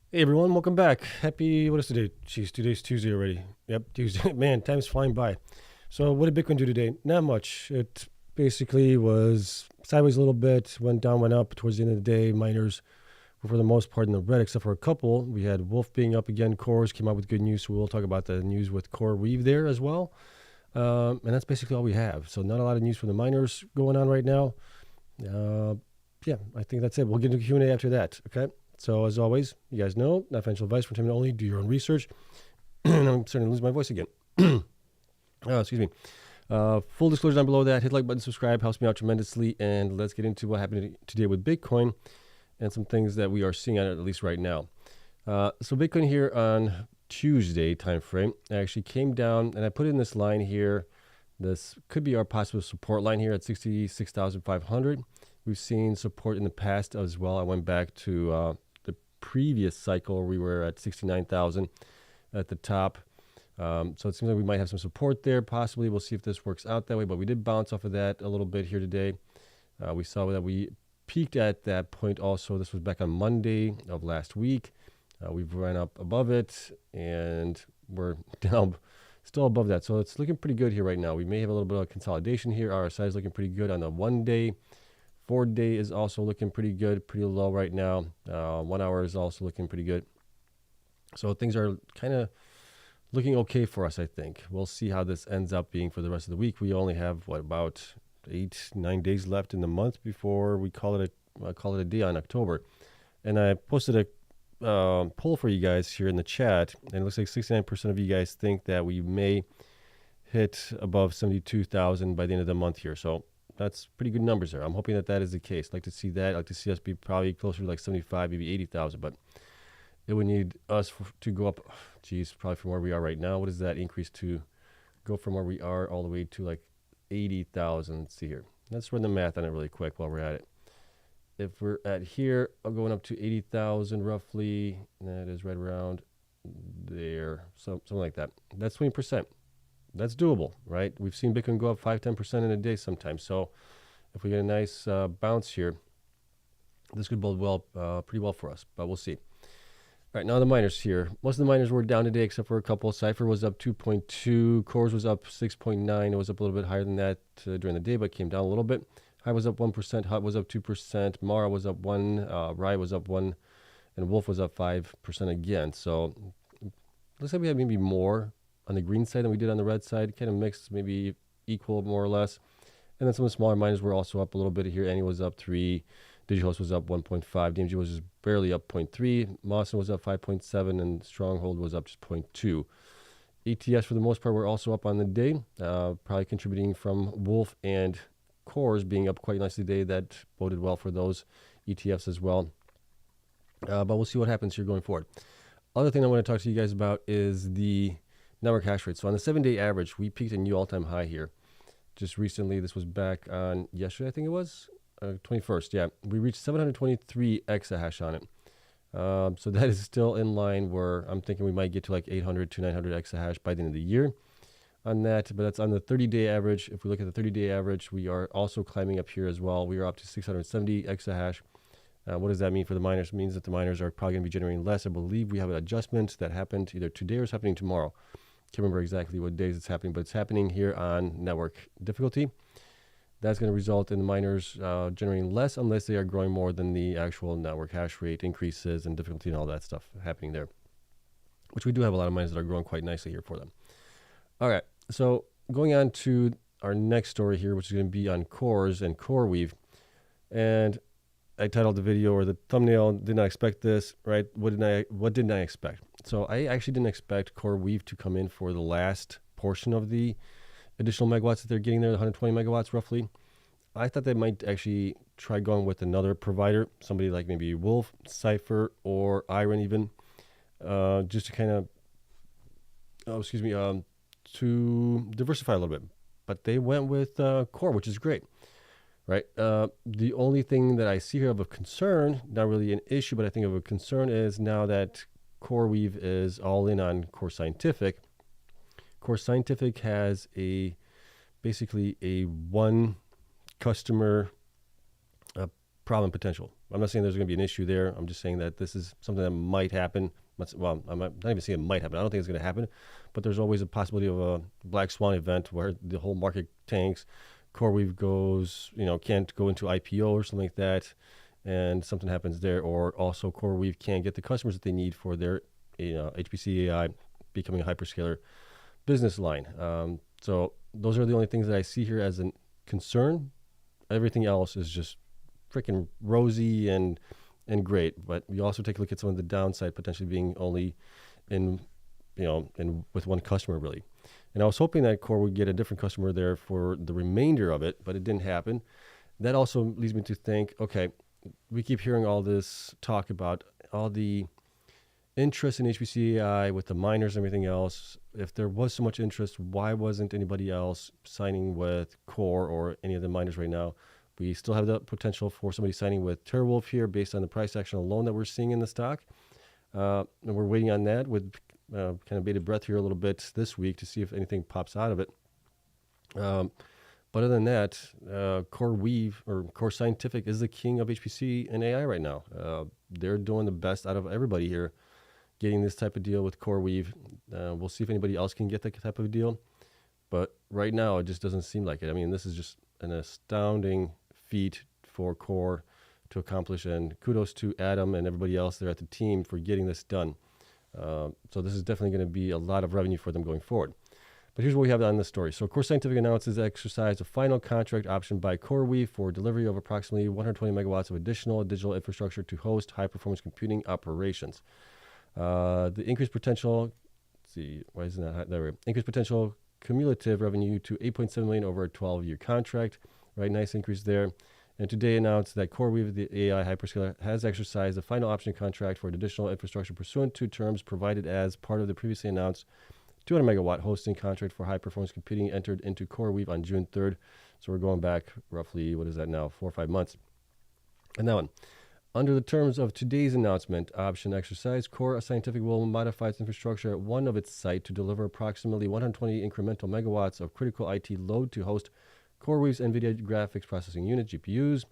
Hey everyone, welcome back. Happy, what is today? Jeez, today's Tuesday already. Yep, Tuesday. Man, time's flying by. So what did Bitcoin do today? Not much. It basically was sideways a little bit, went down, went up towards the end of the day. Miners were for the most part in the red, except for a couple. We had Wolf being up again. CORZ came out with good news, so we'll talk about the news with Coreweave there as well. And that's basically all we have. So not a lot of news from the miners going on right now. Yeah, I think that's it. We'll get into Q&A after that, okay? So as always, you guys know, not financial advice from time only. Do your own research. I'm starting to lose my voice again. Excuse me. Full disclosure down below that. Hit the like button, subscribe. Helps me out tremendously. And let's get into what happened today with Bitcoin and some things that we are seeing on it, at least right now. So Bitcoin here on Tuesday time frame actually came down, and I put in this line here. This could be our possible support line here at 66,500. We've seen support in the past as well. I went back to the previous cycle where we were at 69,000 at the top. So it seems like we might have some support there. Possibly, we'll see if this works out that way. But we did bounce off of that a little bit here today. We saw that we peaked at that point also. This was back on Monday of last week. We've run up above it, and we're down still above that. So it's looking pretty good here right now. We may have a little bit of consolidation here. RSI is looking pretty good on the 1 day. 4 day is also looking pretty good, pretty low right now. 1 hour is also looking pretty good. So things are kind of looking okay for us, I think. We'll see how this ends up being for the rest of the week. We only have, about 8-9 days left in the month before we call it a day on October. And I posted a poll for you guys here in the chat, and it looks like 69% of you guys think that we may hit above 72,000 by the end of the month here. So that's pretty good numbers there. I'm hoping that that is the case. I'd like to see that. I'd like to see us be probably closer to like 75, maybe 80,000. But it would need us to go up, probably from where we are right now. What does that increase to? Go from where we are all the way to like 80,000. Let's see here. Let's run the math on it really quick while we're at it. If we're at here, I'm going up to 80,000 roughly. That is right around there. So something like that. That's 20%. That's doable, right? We've seen Bitcoin go up 5-10% in a day sometimes. So if we get a nice bounce here, this could bode well, pretty well for us, but we'll see. All right, now the miners here. Most of the miners were down today except for a couple. Cypher was up 2.2. CORZ was up 6.9. It was up a little bit higher than that during the day, but came down a little bit. Hive was up 1%. Hut was up 2%. Mara was up 1%. Riot was up 1%. And Wolf was up 5% again. So looks like we have maybe more on the green side than we did on the red side. Kind of mixed, maybe equal more or less. And then some of the smaller miners were also up a little bit here. Annie was up 3. Digihost was up 1.5. DMG was just barely up 0.3. Mawson was up 5.7. And Stronghold was up just 0.2. ETFs for the most part were also up on the day. Probably contributing from Wolf and CORZ being up quite nicely today. That boded well for those ETFs as well. But we'll see what happens here going forward. Other thing I want to talk to you guys about is the network hash rate. So on the 7-day average, we peaked a new all-time high here. Just recently, this was back on yesterday, I think it was, 21st. Yeah, we reached 723 exahash on it. So that is still in line where I'm thinking we might get to like 800 to 900 exahash by the end of the year on that. But that's on the 30-day average. If we look at the 30-day average, we are also climbing up here as well. We are up to 670 exahash. What does that mean for the miners? It means that the miners are probably going to be generating less. I believe we have an adjustment that happened either today or it's happening tomorrow. Can't remember exactly what days it's happening, but it's happening here on network difficulty. That's going to result in the miners generating less unless they are growing more than the actual network hash rate increases and difficulty and all that stuff happening there, which we do have a lot of miners that are growing quite nicely here for them. All right, so going on to our next story here, which is going to be on CORZ and Coreweave. And I titled the video or the thumbnail, did not expect this, right? What didn't I expect? So I actually didn't expect Coreweave to come in for the last portion of the additional megawatts that they're getting there, the 120 megawatts roughly. I thought they might actually try going with another provider, somebody like maybe Wolf, Cypher, or IREN even, just to kind of, to diversify a little bit. But they went with Core, which is great. Right. The only thing that I see here of a concern, not really an issue, but I think of a concern is now that Coreweave is all in on Core Scientific. Core Scientific has basically a one customer problem potential. I'm not saying there's going to be an issue there. I'm just saying that this is something that might happen. Well, I'm not even saying it might happen. I don't think it's going to happen, but there's always a possibility of a black swan event where the whole market tanks, Coreweave goes, can't go into IPO or something like that, and something happens there, or also Coreweave can't get the customers that they need for their, HPC AI becoming a hyperscaler business line. So those are the only things that I see here as a concern. Everything else is just freaking rosy and great. But you also take a look at some of the downside potentially being only in with one customer really. And I was hoping that Core would get a different customer there for the remainder of it, but it didn't happen. That also leads me to think, okay, we keep hearing all this talk about all the interest in HPC AI with the miners and everything else. If there was so much interest, why wasn't anybody else signing with Core or any of the miners right now? We still have the potential for somebody signing with TeraWulf here based on the price action alone that we're seeing in the stock. And we're waiting on that with kind of bated breath here a little bit this week to see if anything pops out of it. But other than that, Coreweave or Core Scientific is the king of HPC and AI right now. They're doing the best out of everybody here, getting this type of deal with Coreweave. We'll see if anybody else can get that type of deal. But right now, it just doesn't seem like it. I mean, this is just an astounding feat for Core to accomplish, and kudos to Adam and everybody else there at the team for getting this done. So this is definitely going to be a lot of revenue for them going forward. But here's what we have on this story. So Core Scientific announces exercise a final contract option by Coreweave for delivery of approximately 120 megawatts of additional digital infrastructure to host high-performance computing operations. The increased potential, let's see, why isn't that? There we go. Increased potential cumulative revenue to $8.7 million over a 12-year contract. Right, nice increase there. And today announced that Coreweave, the AI hyperscaler, has exercised the final option contract for additional infrastructure pursuant to terms provided as part of the previously announced 200 megawatt hosting contract for high performance computing entered into Coreweave on June 3rd. So we're going back roughly, what is that now, 4 or 5 months. And that one. Under the terms of today's announcement option exercise, Core Scientific will modify its infrastructure at one of its sites to deliver approximately 120 incremental megawatts of critical IT load to host Coreweave's NVIDIA graphics processing unit, GPUs.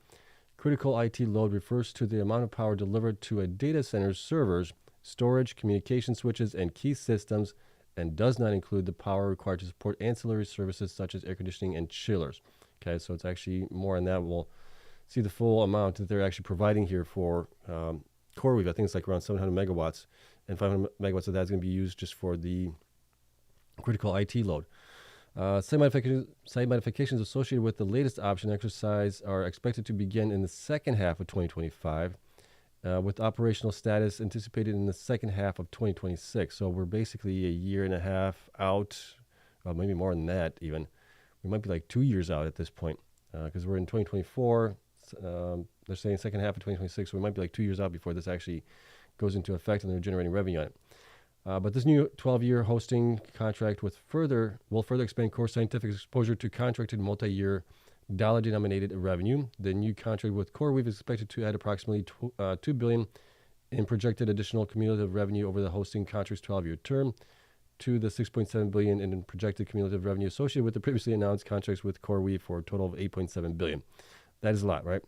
Critical IT load refers to the amount of power delivered to a data center's servers, storage, communication switches, and key systems, and does not include the power required to support ancillary services such as air conditioning and chillers. Okay, so it's actually more on that. We'll see the full amount that they're actually providing here for Coreweave. I think it's like around 700 megawatts, and 500 megawatts of that is going to be used just for the critical IT load. Site modifications associated with the latest option exercise are expected to begin in the second half of 2025, with operational status anticipated in the second half of 2026. So we're basically a year and a half out, maybe more than that even. We might be like 2 years out at this point, because we're in 2024. They're saying second half of 2026, so we might be like 2 years out before this actually goes into effect and they're generating revenue on it. But this new 12-year hosting contract will further expand Core Scientific's exposure to contracted multi-year dollar-denominated revenue. The new contract with Coreweave is expected to add approximately $2 billion in projected additional cumulative revenue over the hosting contract's 12-year term to the $6.7 billion in projected cumulative revenue associated with the previously announced contracts with Coreweave for a total of $8.7 billion. That is a lot, right?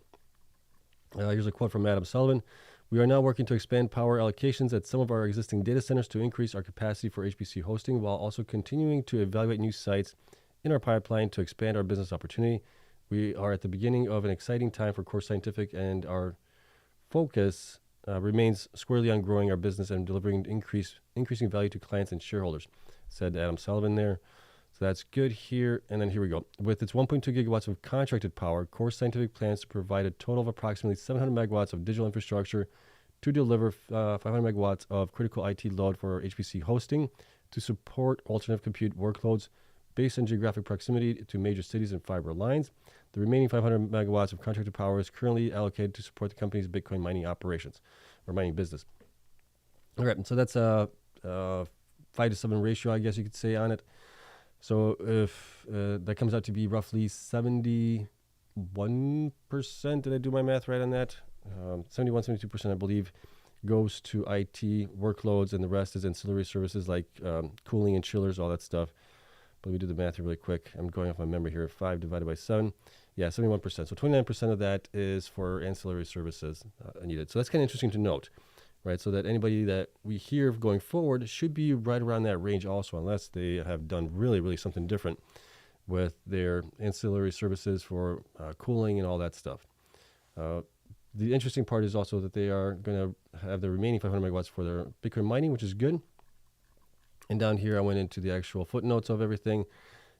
Here's a quote from Adam Sullivan. We are now working to expand power allocations at some of our existing data centers to increase our capacity for HPC hosting while also continuing to evaluate new sites in our pipeline to expand our business opportunity. We are at the beginning of an exciting time for Core Scientific, and our focus remains squarely on growing our business and delivering increasing value to clients and shareholders, said Adam Sullivan there. So that's good here. And then here we go. With its 1.2 gigawatts of contracted power, Core Scientific plans to provide a total of approximately 700 megawatts of digital infrastructure to deliver 500 megawatts of critical IT load for HPC hosting to support alternative compute workloads based on geographic proximity to major cities and fiber lines. The remaining 500 megawatts of contracted power is currently allocated to support the company's Bitcoin mining operations or mining business. All right, so that's a 5-to-7 ratio, I guess you could say, on it. So if that comes out to be roughly 71%, did I do my math right on that? 72%, I believe, goes to IT workloads, and the rest is ancillary services like cooling and chillers, all that stuff. But we do the math here really quick. I'm going off my memory here. 5 divided by 7 Yeah, 71%. So 29% of that is for ancillary services needed. So that's kind of interesting to note, right? So that anybody that we hear going forward should be right around that range also, unless they have done really, really something different with their ancillary services for cooling and all that stuff. The interesting part is also that they are going to have the remaining 500 megawatts for their Bitcoin mining, which is good. And down here, I went into the actual footnotes of everything.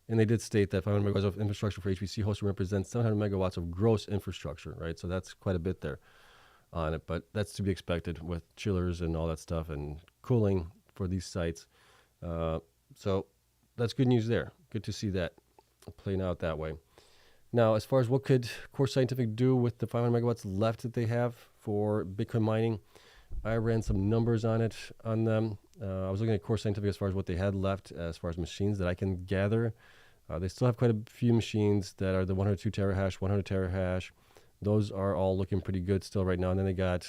And they did state that 500 megawatts of infrastructure for HPC hosting represents 700 megawatts of gross infrastructure, right? So that's quite a bit there on it, but that's to be expected with chillers and all that stuff and cooling for these sites. So that's good news there. Good to see that playing out that way. Now, as far as what could Core Scientific do with the 500 megawatts left that they have for Bitcoin mining, I ran some numbers on them. I was looking at Core Scientific as far as what they had left as far as machines that I can gather. They still have quite a few machines that are the 102 terahash, 100 terahash. Those are all looking pretty good still right now. And then they got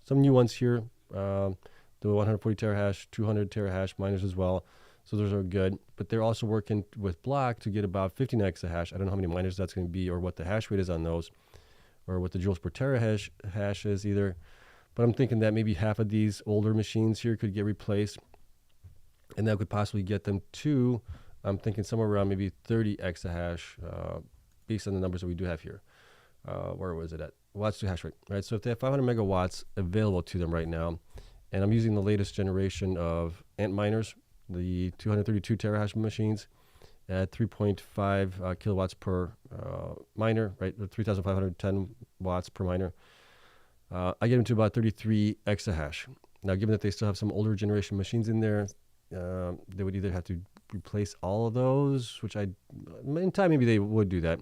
some new ones here, the 140 terahash, 200 terahash miners as well. So those are good. But they're also working with Block to get about 15 exahash. I don't know how many miners that's going to be or what the hash rate is on those or what the joules per terahash is either. But I'm thinking that maybe half of these older machines here could get replaced. And that could possibly get them to, I'm thinking somewhere around maybe 30 exahash based on the numbers that we do have here. Where was it at? Watts to hash rate, right? So if they have 500 megawatts available to them right now, and I'm using the latest generation of Ant miners, the 232 terahash machines at 3.5 kilowatts per miner, right? 3,510 watts per miner. I get them to about 33 exahash. Now, given that they still have some older generation machines in there, they would either have to replace all of those, which in time maybe they would do that.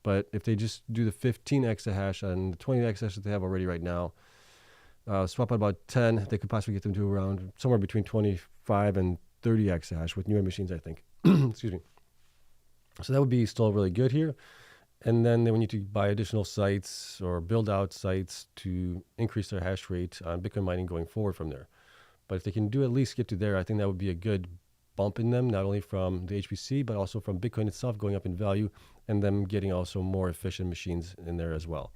But if they just do the 15 exahash and the 20 exahash that they have already right now, swap out about 10, they could possibly get them to around somewhere between 25 and 30 exahash with newer machines, I think. Excuse me. So that would be still really good here. And then they would need to buy additional sites or build out sites to increase their hash rate on Bitcoin mining going forward from there. But if they can do at least get to there, I think that would be a good bump in them, not only from the HPC, but also from Bitcoin itself going up in value and them getting also more efficient machines in there as well.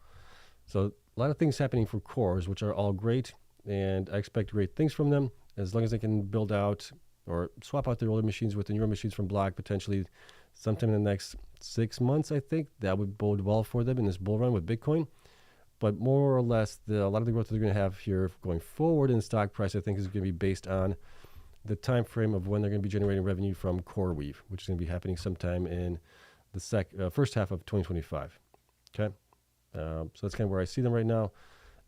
So a lot of things happening for CORZ, which are all great. And I expect great things from them as long as they can build out or swap out their older machines with the newer machines from Block potentially sometime in the next 6 months. I think that would bode well for them in this bull run with Bitcoin. But more or less, a lot of the growth that they're going to have here going forward in the stock price, I think, is going to be based on the time frame of when they're going to be generating revenue from Coreweave, which is going to be happening sometime in the first half of 2025. Okay, so that's kind of where I see them right now.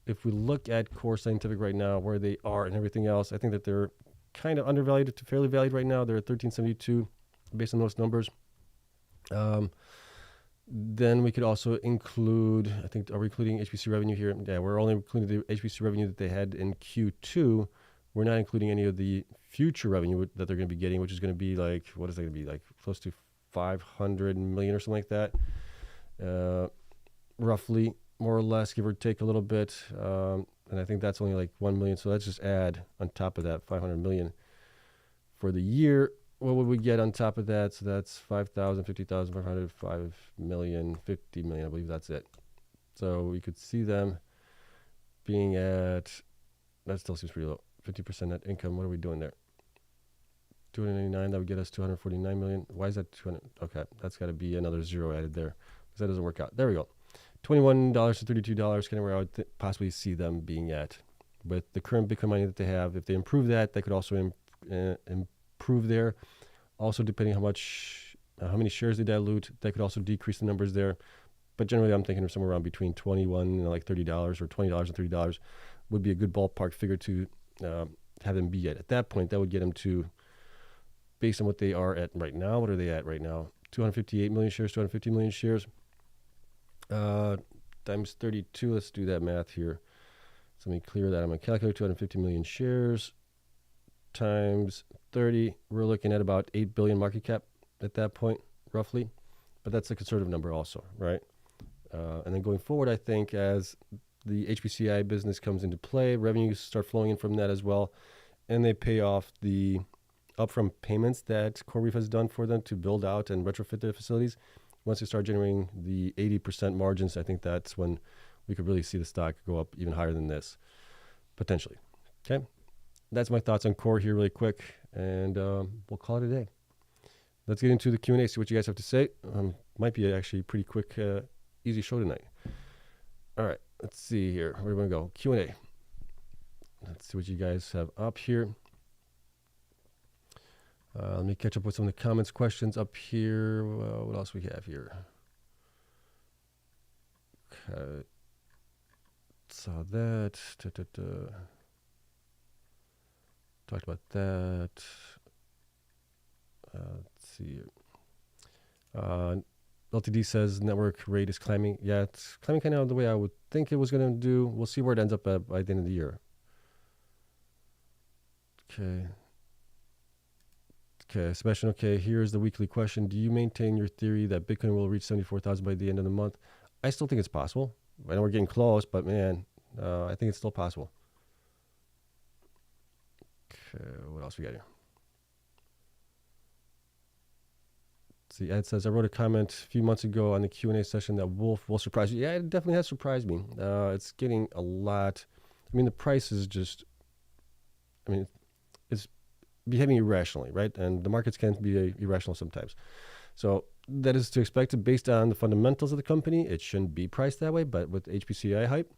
If we look at Core Scientific right now, where they are and everything else, I think that they're kind of undervalued to fairly valued right now. They're at 1372 based on those numbers. Then we could also include, I think, are we including HPC revenue here? Yeah, we're only including the HPC revenue that they had in Q2. We're not including any of the future revenue that they're going to be getting, which is going to be like, what is it going to be? Like close to 500 million or something like that. Roughly, more or less, give or take a little bit. And I think that's only like 1 million. So let's just add on top of that 500 million for the year. What would we get on top of that? So that's 5,000, 50,000, 500, 5 million, 50 million. I believe that's it. So we could see them being at, that still seems pretty low, 50% net income. What are we doing there? 299, that would get us 249 million. Why is that 200? Okay, that's got to be another zero added there because that doesn't work out. There we go. $21 to $32, kind of where I would possibly see them being at. With the current Bitcoin mining that they have, if they improve that, they could also improve there. Also, depending how many shares they dilute, that could also decrease the numbers there. But generally, I'm thinking of somewhere around between $21 and like $30 or $20 and $30 would be a good ballpark figure to have them be at. At that point, that would get them to, based on what they are at right now, what are they at right now? 258 million shares, 250 million shares. Times 32, let's do that math here. So let me clear that. I'm going to calculate 250 million shares times 30. We're looking at about 8 billion market cap at that point, roughly. But that's a conservative number also, right? And then going forward, I think as the HPCI business comes into play, revenues start flowing in from that as well. And they pay off the upfront payments that Coreweave has done for them to build out and retrofit their facilities. once they start generating the 80% margins, I think that's when we could really see the stock go up even higher than this, potentially. Okay, that's my thoughts on Core here really quick, and we'll call it a day. Let's get into the Q&A, see what you guys have to say. Might be actually a pretty quick, easy show tonight. All right, let's see here. Where do we want to go? Q&A. Let's see what you guys have up here. Let me catch up with some of the comments, questions up here. What else we have here? Okay. Saw that. Talked about that. Let's see. LTD says network rate is climbing. Yeah, it's climbing kind of the way I would think it was going to do. We'll see where it ends up at by the end of the year. Okay. Okay, Sebastian, okay, here's the weekly question. Do you maintain your theory that Bitcoin will reach 74,000 by the end of the month? I still think it's possible. I know we're getting close, but man, I think it's still possible. Okay, what else we got here? See, Ed says, I wrote a comment a few months ago on the Q&A session that Wolf will surprise you. Yeah, it definitely has surprised me. It's getting a lot. I mean, the price is just, I mean, it's behaving irrationally, right? And the markets can be irrational sometimes. So that is to expect based on the fundamentals of the company. It shouldn't be priced that way, but with HPCI hype,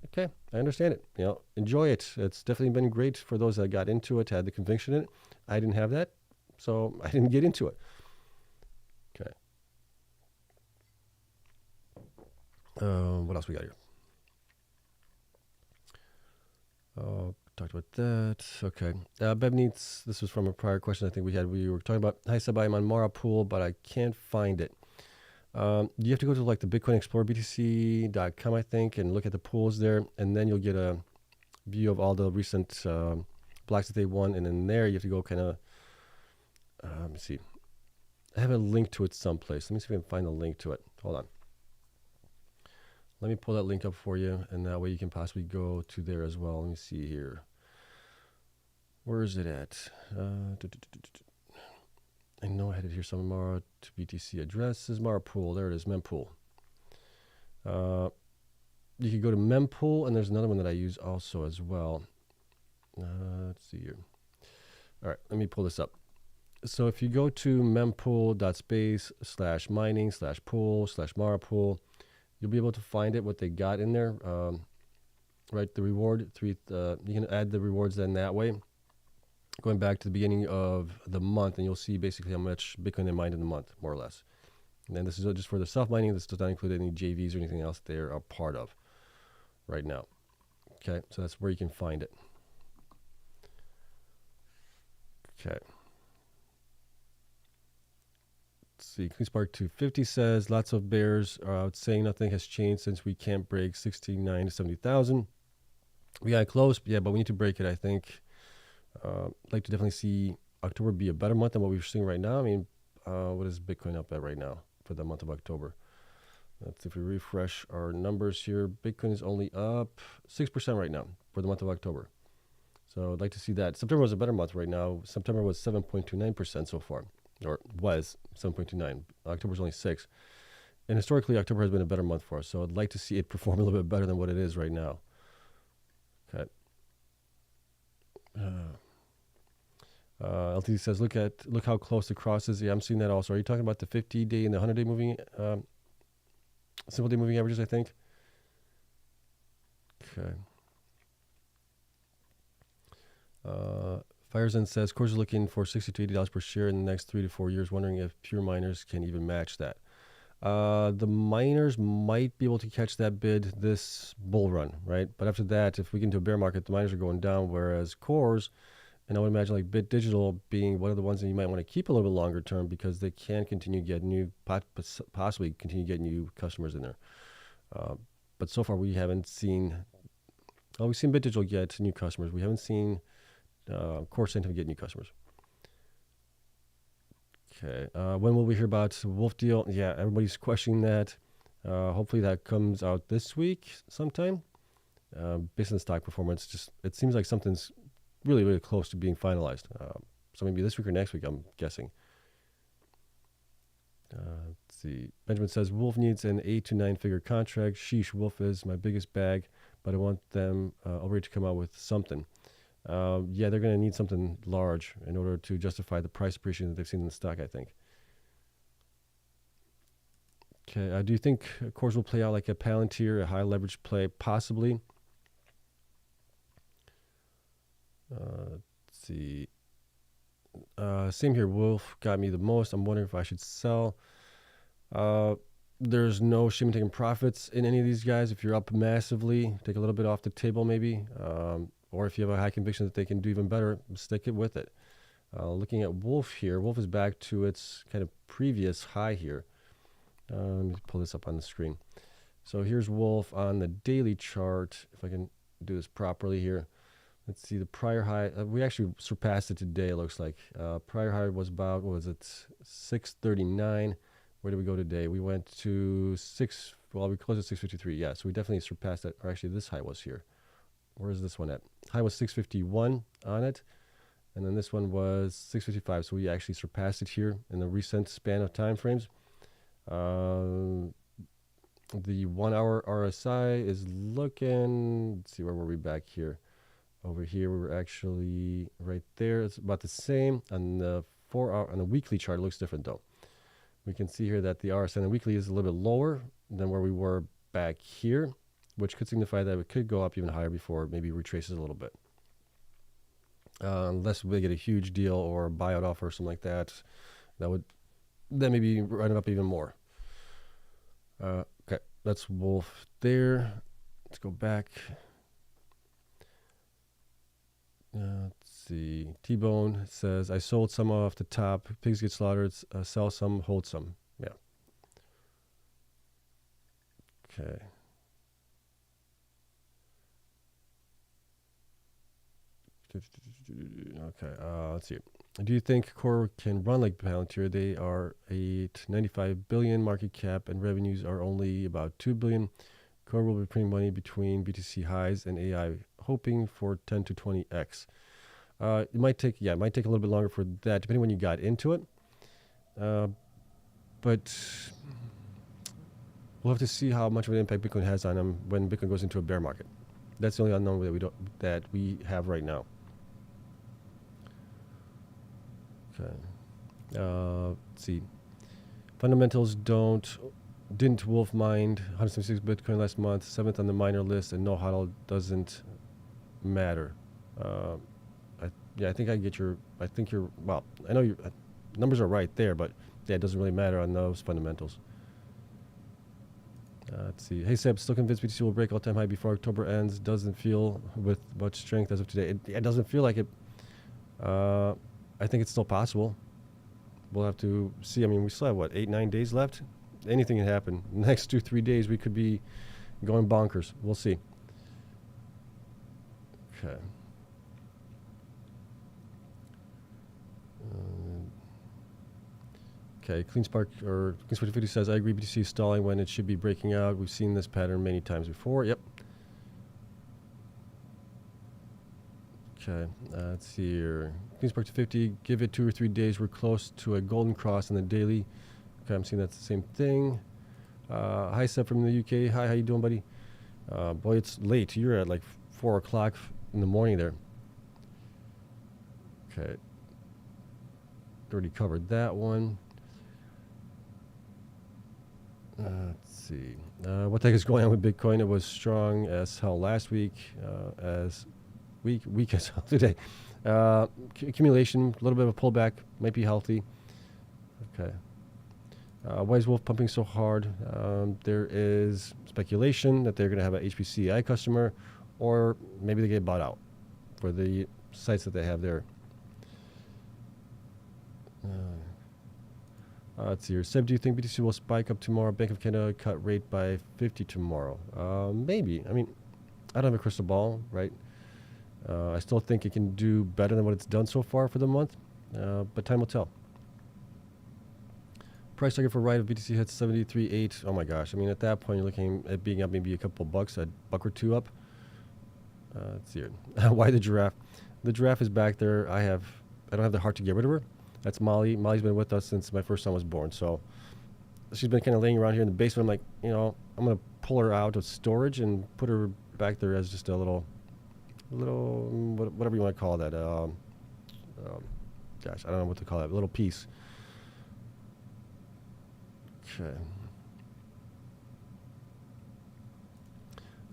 okay, I understand it. You know, enjoy it. It's definitely been great for those that got into it, had the conviction in it. I didn't have that, so I didn't get into it. Okay. What else we got here? Talked about that. Okay. Bev needs, this was from a prior question I think we had. We were talking about, hi Seb, I'm on Mara Pool, but I can't find it. You have to go to like the Bitcoin Explorer BTC.com, I think, and look at the pools there, and then you'll get a view of all the recent blocks that they won, and then there you have to go kind of, let me see. I have a link to it someplace. Let me see if I can find a link to it. Hold on. Let me pull that link up for you, and that way you can possibly go to there as well. Let me see here. Where is it at? I know I had it here somewhere. To BTC address is Mara Pool. There it is, Mempool. You can go to Mempool, and there's another one that I use also as well. Let's see here. All right, let me pull this up. So if you go to mempool.space/mining/pool/Mara Pool, you'll be able to find it, what they got in there. Right, the reward, you can add the rewards then that way. Going back to the beginning of the month, and you'll see basically how much Bitcoin they mined in the month, more or less. And then this is just for the self-mining. This does not include any JVs or anything else they're a part of right now. Okay, so that's where you can find it. Okay. Let's see, Cleanspark 250 says, lots of bears are out saying nothing has changed since we can't break 69 to 70,000. We got close, yeah, but we need to break it, I think. I'd like to definitely see October be a better month than what we're seeing right now. I mean, what is Bitcoin up at right now for the month of October? Let's, if we refresh our numbers here, Bitcoin is only up 6% right now for the month of October. So I'd like to see that. September was a better month right now. September was 7.29% so far, or was 7.29. October was only 6. And historically, October has been a better month for us. So I'd like to see it perform a little bit better than what it is right now. Okay. LTD says, look how close the cross is. Yeah, I'm seeing that also. Are you talking about the 50-day and the 100-day moving, simple day moving averages, I think? Okay. Firezen says, CORZ is looking for $60 to $80 per share in the next 3 to 4 years, wondering if pure miners can even match that. The miners might be able to catch that bid this bull run, right? But after that, if we get into a bear market, the miners are going down, whereas CORZ, and I would imagine like Bit Digital being one of the ones that you might want to keep a little bit longer term because they can continue to get new, possibly continue to get new customers in there. But so far we haven't seen, we've seen Bit Digital get new customers. We haven't seen CORZ get new customers. Okay, when will we hear about Wolf deal? Yeah, everybody's questioning that. Hopefully that comes out this week sometime. Based on the stock performance, just it seems like something's really, really close to being finalized. So maybe this week or next week, I'm guessing. Let's see. Benjamin says, Wolf needs an 8 to 9 figure contract. Sheesh, Wolf is my biggest bag, but I want them already to come out with something. Yeah, they're going to need something large in order to justify the price appreciation that they've seen in the stock, I think. Okay, do you think CORZ will play out like a Palantir, a high leverage play? Possibly. Let's see. Same here. Wolf got me the most. I'm wondering if I should sell. There's no shame in taking profits in any of these guys. If you're up massively, take a little bit off the table maybe. Or if you have a high conviction that they can do even better, stick it with it. Looking at Wolf here, Wolf is back to its kind of previous high here. Let me pull this up on the screen. So here's Wolf on the daily chart. If I can do this properly here. Let's see the prior high. We actually surpassed it today, it looks like. Prior high was about, what was it, 639. Where did we go today? We went to we closed at 653. Yeah, so we definitely surpassed that. Or actually, this high was here. Where is this one at? High was 651 on it. And then this one was 655. So we actually surpassed it here in the recent span of time frames. The 1 hour RSI is looking, let's see, where were we back here? Over here, we were actually right there. It's about the same. On the 4 hour, on the weekly chart, it looks different though. We can see here that the RSI on the weekly is a little bit lower than where we were back here, which could signify that it could go up even higher before it maybe retraces a little bit. Unless we get a huge deal or a buyout offer or something like that, that would then maybe run it up even more. Okay, that's Wolf there. Let's go back. Let's see. T-Bone says, I sold some off the top. Pigs get slaughtered. Sell some, hold some. Yeah. Okay. Okay. Let's see. Do you think Core can run like Palantir? They are a 95 billion market cap and revenues are only about 2 billion. Core will be printing money between BTC highs and AI, hoping for 10 to 20x. It might take a little bit longer for that, depending when you got into it. But we'll have to see how much of an impact Bitcoin has on them when Bitcoin goes into a bear market. That's the only unknown that we have right now. Okay. Let's see. Fundamentals didn't Wolf mind 176 Bitcoin last month, 7th on the miner list, and no hodl doesn't matter. I think I get your. I think you're. Well, I know your numbers are right there, but yeah, it doesn't really matter on those fundamentals. Let's see. Hey Seb, still convinced BTC will break all-time high before October ends. Doesn't feel with much strength as of today. It doesn't feel like it. I think it's still possible. We'll have to see. I mean, we still have what, 8-9 days left. Anything can happen. The next 2-3 days, we could be going bonkers. We'll see. Okay. Okay, Cleanspark or Cleanspark 50 says, I agree BTC is stalling when it should be breaking out. We've seen this pattern many times before. Yep. Okay, let's see here. Cleanspark 50, give it 2 or 3 days. We're close to a golden cross on the daily. Okay, I'm seeing that's the same thing. Hi, Seb from the UK. Hi, how you doing, buddy? Boy, it's late. You're at like 4 o'clock in the morning there. Okay. Already covered that one. Let's see. What the heck is going on with Bitcoin? It was strong as hell last week, as weak as hell today. Accumulation, a little bit of a pullback, might be healthy. Okay. Why is Wolf pumping so hard? There is speculation that they're going to have a HPC customer, or maybe they get bought out for the sites that they have there. Let's see here. Seb, do you think BTC will spike up tomorrow? Bank of Canada cut rate by 50 tomorrow. Maybe. I mean, I don't have a crystal ball, right? I still think it can do better than what it's done so far for the month, but time will tell. Price target for Riot of BTC hits 73.8. Oh my gosh. I mean, at that point, you're looking at being up maybe a couple bucks, a buck or two up. Let's see here. Why the giraffe? The giraffe is back there. I don't have the heart to get rid of her. That's Molly. Molly's been with us since my first son was born. So she's been kind of laying around here in the basement. I'm like, you know, I'm gonna pull her out of storage and put her back there as just a little whatever you want to call that. Gosh, I don't know what to call that. A little piece. Okay.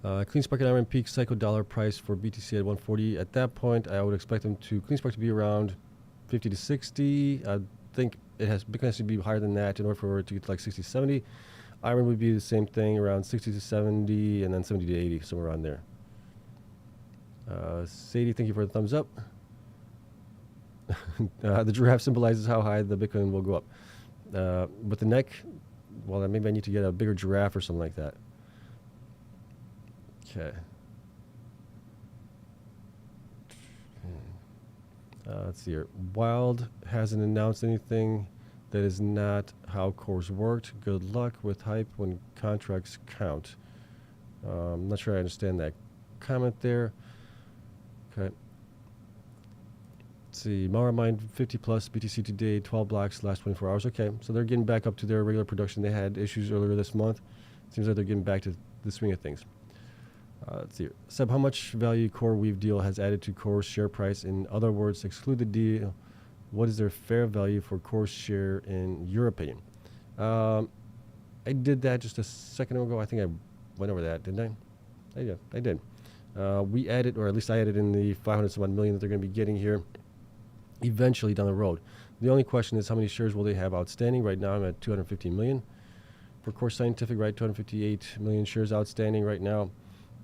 Cleanspark and IREN peak cycle dollar price for BTC at 140. At that point, I would expect them to Cleanspark to be around 50 to 60. I think Bitcoin has to be higher than that in order for it to get to like 60, 70. IREN would be the same thing, around 60 to 70, and then 70 to 80, somewhere around there. Sadie, thank you for the thumbs up. The giraffe symbolizes how high the Bitcoin will go up. With the neck, well, then maybe I need to get a bigger giraffe or something like that. Okay. Let's see here. Wild hasn't announced anything. That is not how CORZ worked. Good luck with hype when contracts count. I'm not sure I understand that comment there. Okay. Let's see. Mara mined 50 plus BTC today, 12 blocks last 24 hours. Okay, so they're getting back up to their regular production. They had issues earlier this month. Seems like they're getting back to the swing of things. Let's see. Seb, how much value Coreweave deal has added to CORZ share price? In other words, exclude the deal. What is their fair value for CORZ share in your opinion? I did that just a second ago. I think I went over that, didn't I? Yeah, I did. We added, or at least I added in the 500-some million that they're going to be getting here eventually down the road. The only question is how many shares will they have outstanding? Right now I'm at 215 million. For CORZ Scientific, right, 258 million shares outstanding right now.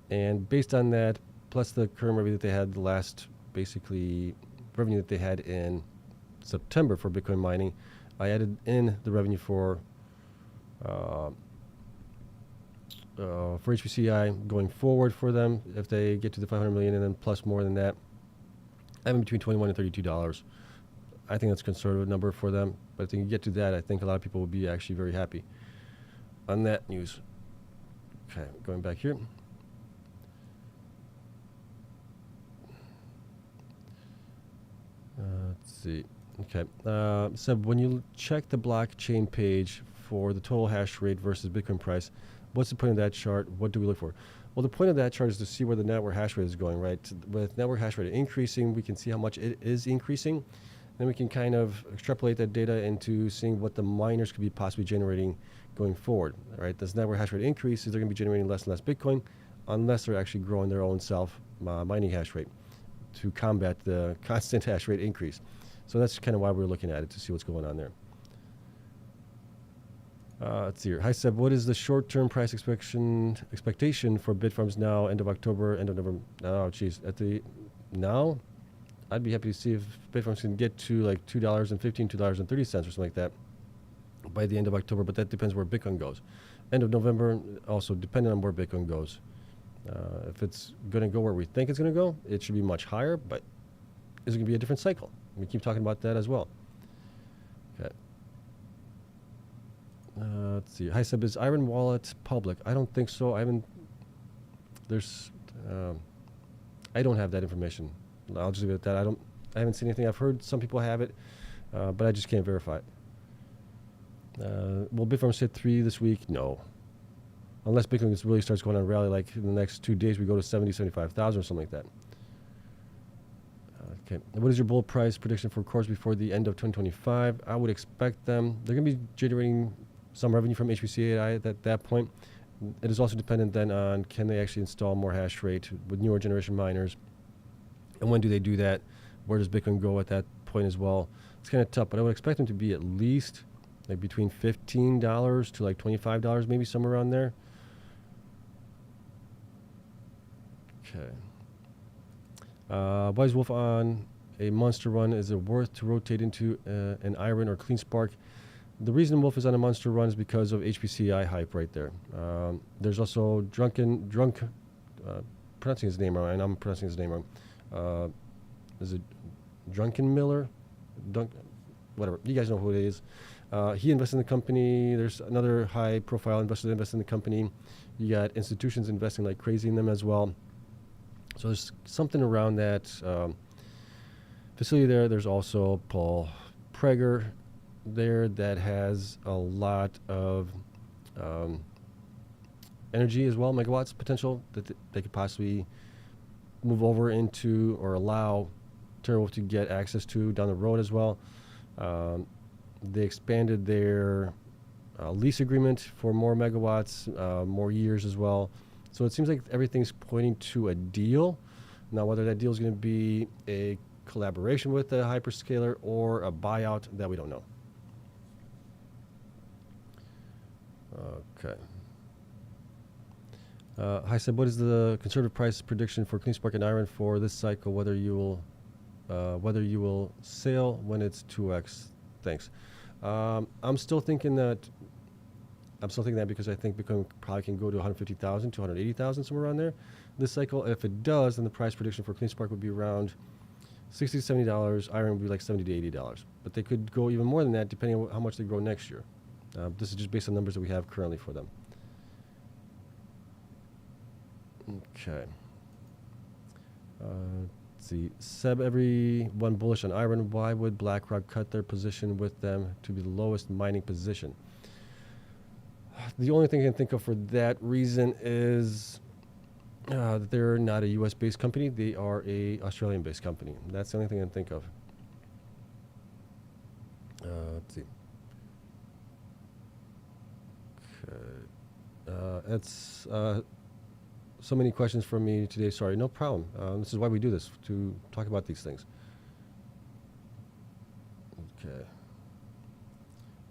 And based on that, plus the current revenue that they had, the last basically revenue that they had in September for Bitcoin mining, I added in the revenue for HPCI going forward for them if they get to the 500 million and then plus more than that. I'm between $21 and $32. I think that's a conservative number for them, but if they can get to that, I think a lot of people will be actually very happy on that news. Okay, going back here. Let's see. Okay. So when you check the blockchain page for the total hash rate versus Bitcoin price, what's the point of that chart? What do we look for? Well, the point of that chart is to see where the network hash rate is going, right? With network hash rate increasing, we can see how much it is increasing. Then we can kind of extrapolate that data into seeing what the miners could be possibly generating going forward, right? As network hash rate increases, they're going to be generating less and less Bitcoin unless they're actually growing their own self mining hash rate to combat the constant hash rate increase. So that's kind of why we're looking at it, to see what's going on there. Let's see here. Hi, Seb. What is the short-term price expectation for Bitfarms now, end of October, end of November? Oh, geez. Now, I'd be happy to see if Bitfarms can get to like $2.15, $2.30 or something like that by the end of October, but that depends where Bitcoin goes. End of November, also depending on where Bitcoin goes. If it's going to go where we think it's going to go, it should be much higher, but it's going to be a different cycle. We keep talking about that as well. Okay. Let's see. Hi, Seb. Is IREN wallet public? I don't think so. I don't have that information. I'll just leave it at that. I haven't seen anything. I've heard some people have it, but I just can't verify it. Will Bitfarms hit 3 this week? No. Unless Bitcoin really starts going on a rally, like in the next 2 days, we go to 70, 75,000 or something like that. Okay. What is your bull price prediction for CORZ before the end of 2025? I would expect them. They're going to be generating some revenue from HPCI at that point. It is also dependent then on can they actually install more hash rate with newer generation miners. And when do they do that? Where does Bitcoin go at that point as well? It's kind of tough, but I would expect them to be at least like between $15 to like $25, maybe somewhere around there. Okay. Wise Wolf on a monster run. Is it worth to rotate into an IREN or Cleanspark? The reason Wolf is on a monster run is because of HPCI hype right there. There's also pronouncing his name wrong, and I'm pronouncing his name wrong. Is it Drunken Miller? Whatever. You guys know who it is. He invested in the company. There's another high-profile investor that invested in the company. You got institutions investing like crazy in them as well. So there's something around that facility there. There's also Paul Prager there that has a lot of um, energy as well, megawatts potential that they could possibly move over into or allow TeraWulf to get access to down the road as well. They expanded their lease agreement for more megawatts, more years as well. So it seems like everything's pointing to a deal. Now, whether that deal is going to be a collaboration with a hyperscaler or a buyout, that we don't know. Okay. Hi, Seb. What is the conservative price prediction for Cleanspark and IREN for this cycle? Whether you will sail when it's 2x? Thanks. I'm still thinking that because I think Bitcoin probably can go to 150,000 to 180,000, somewhere around there. This cycle, if it does, then the price prediction for Cleanspark would be around $60 to $70. IREN would be like $70 to $80. But they could go even more than that depending on how much they grow next year. This is just based on numbers that we have currently for them. Okay. Let's see. Seb, everyone bullish on IREN. Why would BlackRock cut their position with them to be the lowest mining position? The only thing I can think of for that reason is that they're not a US-based company. They are a Australian-based company. That's the only thing I can think of. Let's see. Okay. That's so many questions from me today. Sorry, no problem. This is why we do this, to talk about these things. Okay.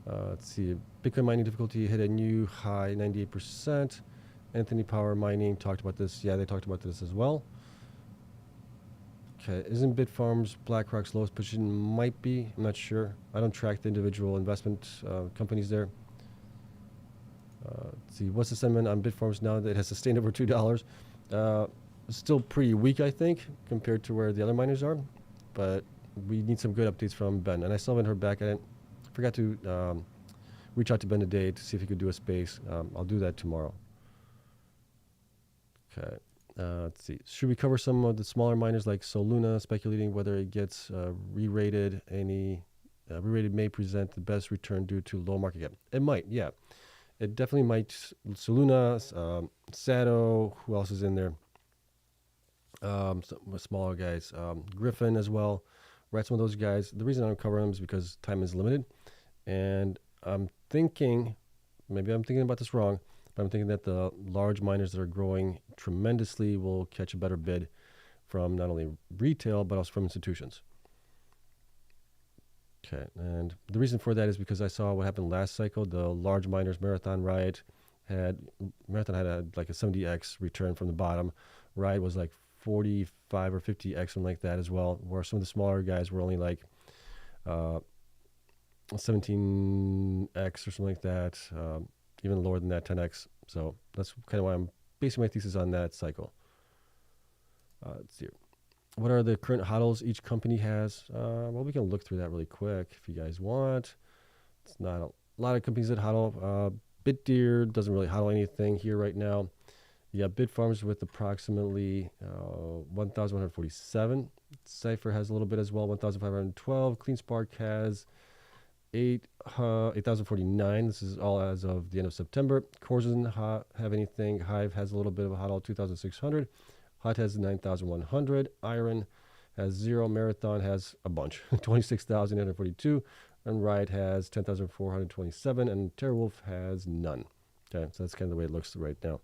Let's see. Bitcoin mining difficulty hit a new high, 98%. Anthony Power Mining talked about this. Yeah, they talked about this as well. Okay. Isn't Bitfarms BlackRock's lowest position? Might be. I'm not sure. I don't track the individual investment companies there. Let's see. What's the sentiment on Bitfarms now that it has sustained over $2? Still pretty weak, I think, compared to where the other miners are. But we need some good updates from Ben. And I still haven't heard back. I forgot to reach out to Ben today to see if he could do a space. I'll do that tomorrow. Okay. Let's see. Should we cover some of the smaller miners like Soluna, speculating whether it gets re-rated? Any re-rated may present the best return due to low market cap. It might, yeah. It definitely might. Soluna, Sato, who else is in there? Some smaller guys. Griffin as well. Right, some of those guys. The reason I don't cover them is because time is limited. And I'm thinking, maybe I'm thinking about this wrong, but I'm thinking that the large miners that are growing tremendously will catch a better bid from not only retail, but also from institutions. Okay, and the reason for that is because I saw what happened last cycle. The large miners, Riot had like a 70x return from the bottom. Riot was like 45 or 50x, something like that as well, where some of the smaller guys were only like 17x or something like that, even lower than that, 10x. So that's kind of why I'm basing my thesis on that cycle. Let's see. What are the current HODLs each company has? Well, we can look through that really quick if you guys want. It's not a lot of companies that HODL. BitDeer doesn't really HODL anything here right now. Yeah, Bitfarms with approximately 1,147. Cypher has a little bit as well, 1,512. Cleanspark has 8,049. This is all as of the end of September. CORZ doesn't have anything. Hive has a little bit of a HODL, 2,600. Hut has 9,100. IREN has 0. Marathon has a bunch, 26,842. And Riot has 10,427. And TeraWulf has none. Okay, so that's kind of the way it looks right now.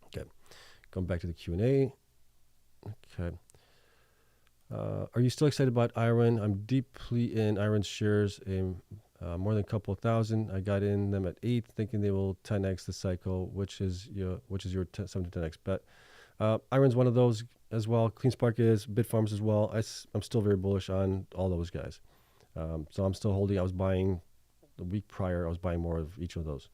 Okay, going back to the Q&A. Okay. Are you still excited about IREN? I'm deeply in IREN's shares, more than a couple of thousand. I got in them at 8, thinking they will 10x the cycle, which is your 7 to 10x bet. IREN's one of those as well. Cleanspark is, Bitfarms as well. I'm still very bullish on all those guys. So I'm still holding. I was buying the week prior. I was buying more of each of those.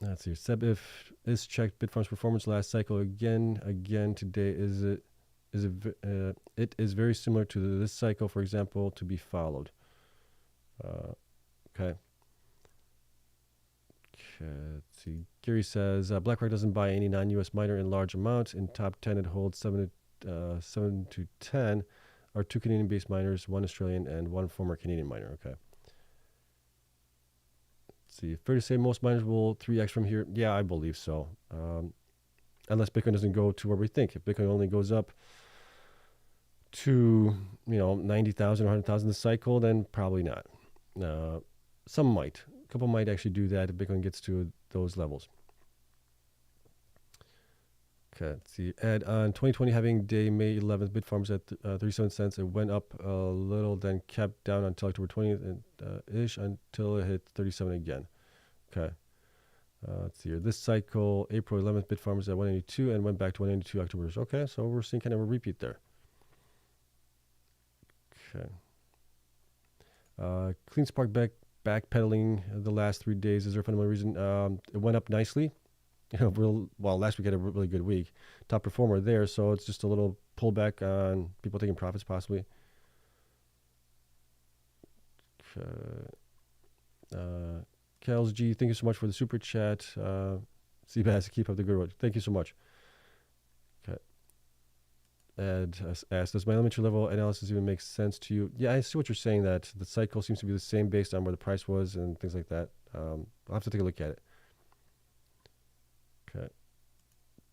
Let's see. Seb, if is checked Bitfarms performance last cycle again today. It is very similar to this cycle, for example, to be followed. Okay. Let's see. Gary says BlackRock doesn't buy any non-US miner in large amounts. In top 10, it holds 7 to 10. are 2 Canadian-based miners, 1 Australian, and 1 former Canadian miner. Okay. Let's see. Fair to say most miners will 3x from here? Yeah, I believe so. Unless Bitcoin doesn't go to where we think. If Bitcoin only goes up to, 90,000 or 100,000 this cycle, then probably not. Some might. A couple might actually do that if Bitcoin gets to those levels. Okay, let's see. Ed, on 2020 having day May 11th, Bitfarms at 37 cents. It went up a little, then kept down until October 20th ish until it hit 37 again. Okay. Let's see here. This cycle, April 11th, Bitfarms at 182 and went back to 182 October. Okay, so we're seeing kind of a repeat there. Okay. Cleanspark backpedaling the last 3 days. Is there a fundamental reason? It went up nicely. Last week had a really good week. Top performer there, so it's just a little pullback on people taking profits possibly. CLSK, thank you so much for the super chat. Seabass, keep up the good work. Thank you so much. Okay. Ed asked, does my elementary level analysis even make sense to you? Yeah, I see what you're saying, that the cycle seems to be the same based on where the price was and things like that. I'll have to take a look at it. Okay.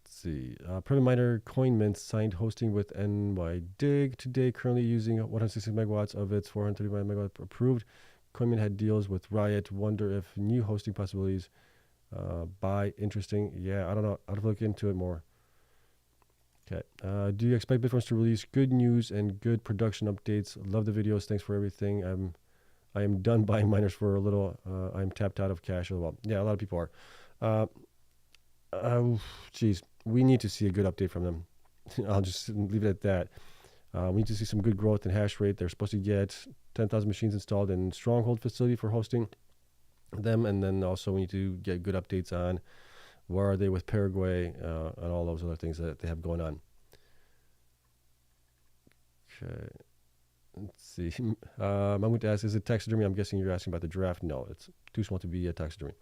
Let's see. Private miner CoinMint signed hosting with NYDIG today, currently using 160 megawatts of its 435 megawatt approved. CoinMint had deals with Riot. Wonder if new hosting possibilities buy interesting. Yeah, I don't know. I'll have to look into it more. Okay. Do you expect Bitfarms to release good news and good production updates? Love the videos. Thanks for everything. I am done buying miners for a little. I'm tapped out of cash. Well, yeah, a lot of people are. Geez, we need to see a good update from them. I'll just leave it at that. We need to see some good growth in hash rate. They're supposed to get 10,000 machines installed in Stronghold facility for hosting them, and then also we need to get good updates on where are they with Paraguay and all those other things that they have going on. Okay, let's see. I'm going to ask, is it taxidermy? I'm guessing you're asking about the giraffe. No, it's too small to be a taxidermy.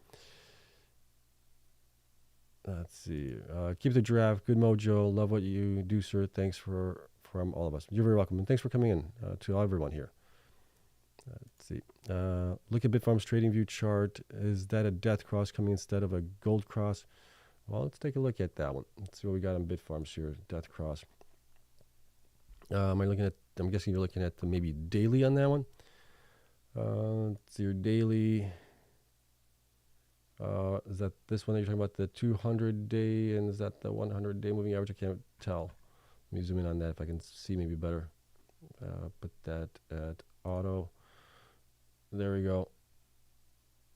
Let's see. Keep the giraffe. Good mojo. Love what you do, sir. Thanks from all of us. You're very welcome. And thanks for coming in to everyone here. Let's see. Look at Bitfarms trading view chart. Is that a death cross coming instead of a gold cross? Well, let's take a look at that one. Let's see what we got on Bitfarms here. Death cross. I'm guessing you're looking at the maybe daily on that one. Let's see your daily. Is that this one that you're talking about, the 200-day, and is that the 100-day moving average? I can't tell. Let me zoom in on that if I can see maybe better. Put that at auto. There we go.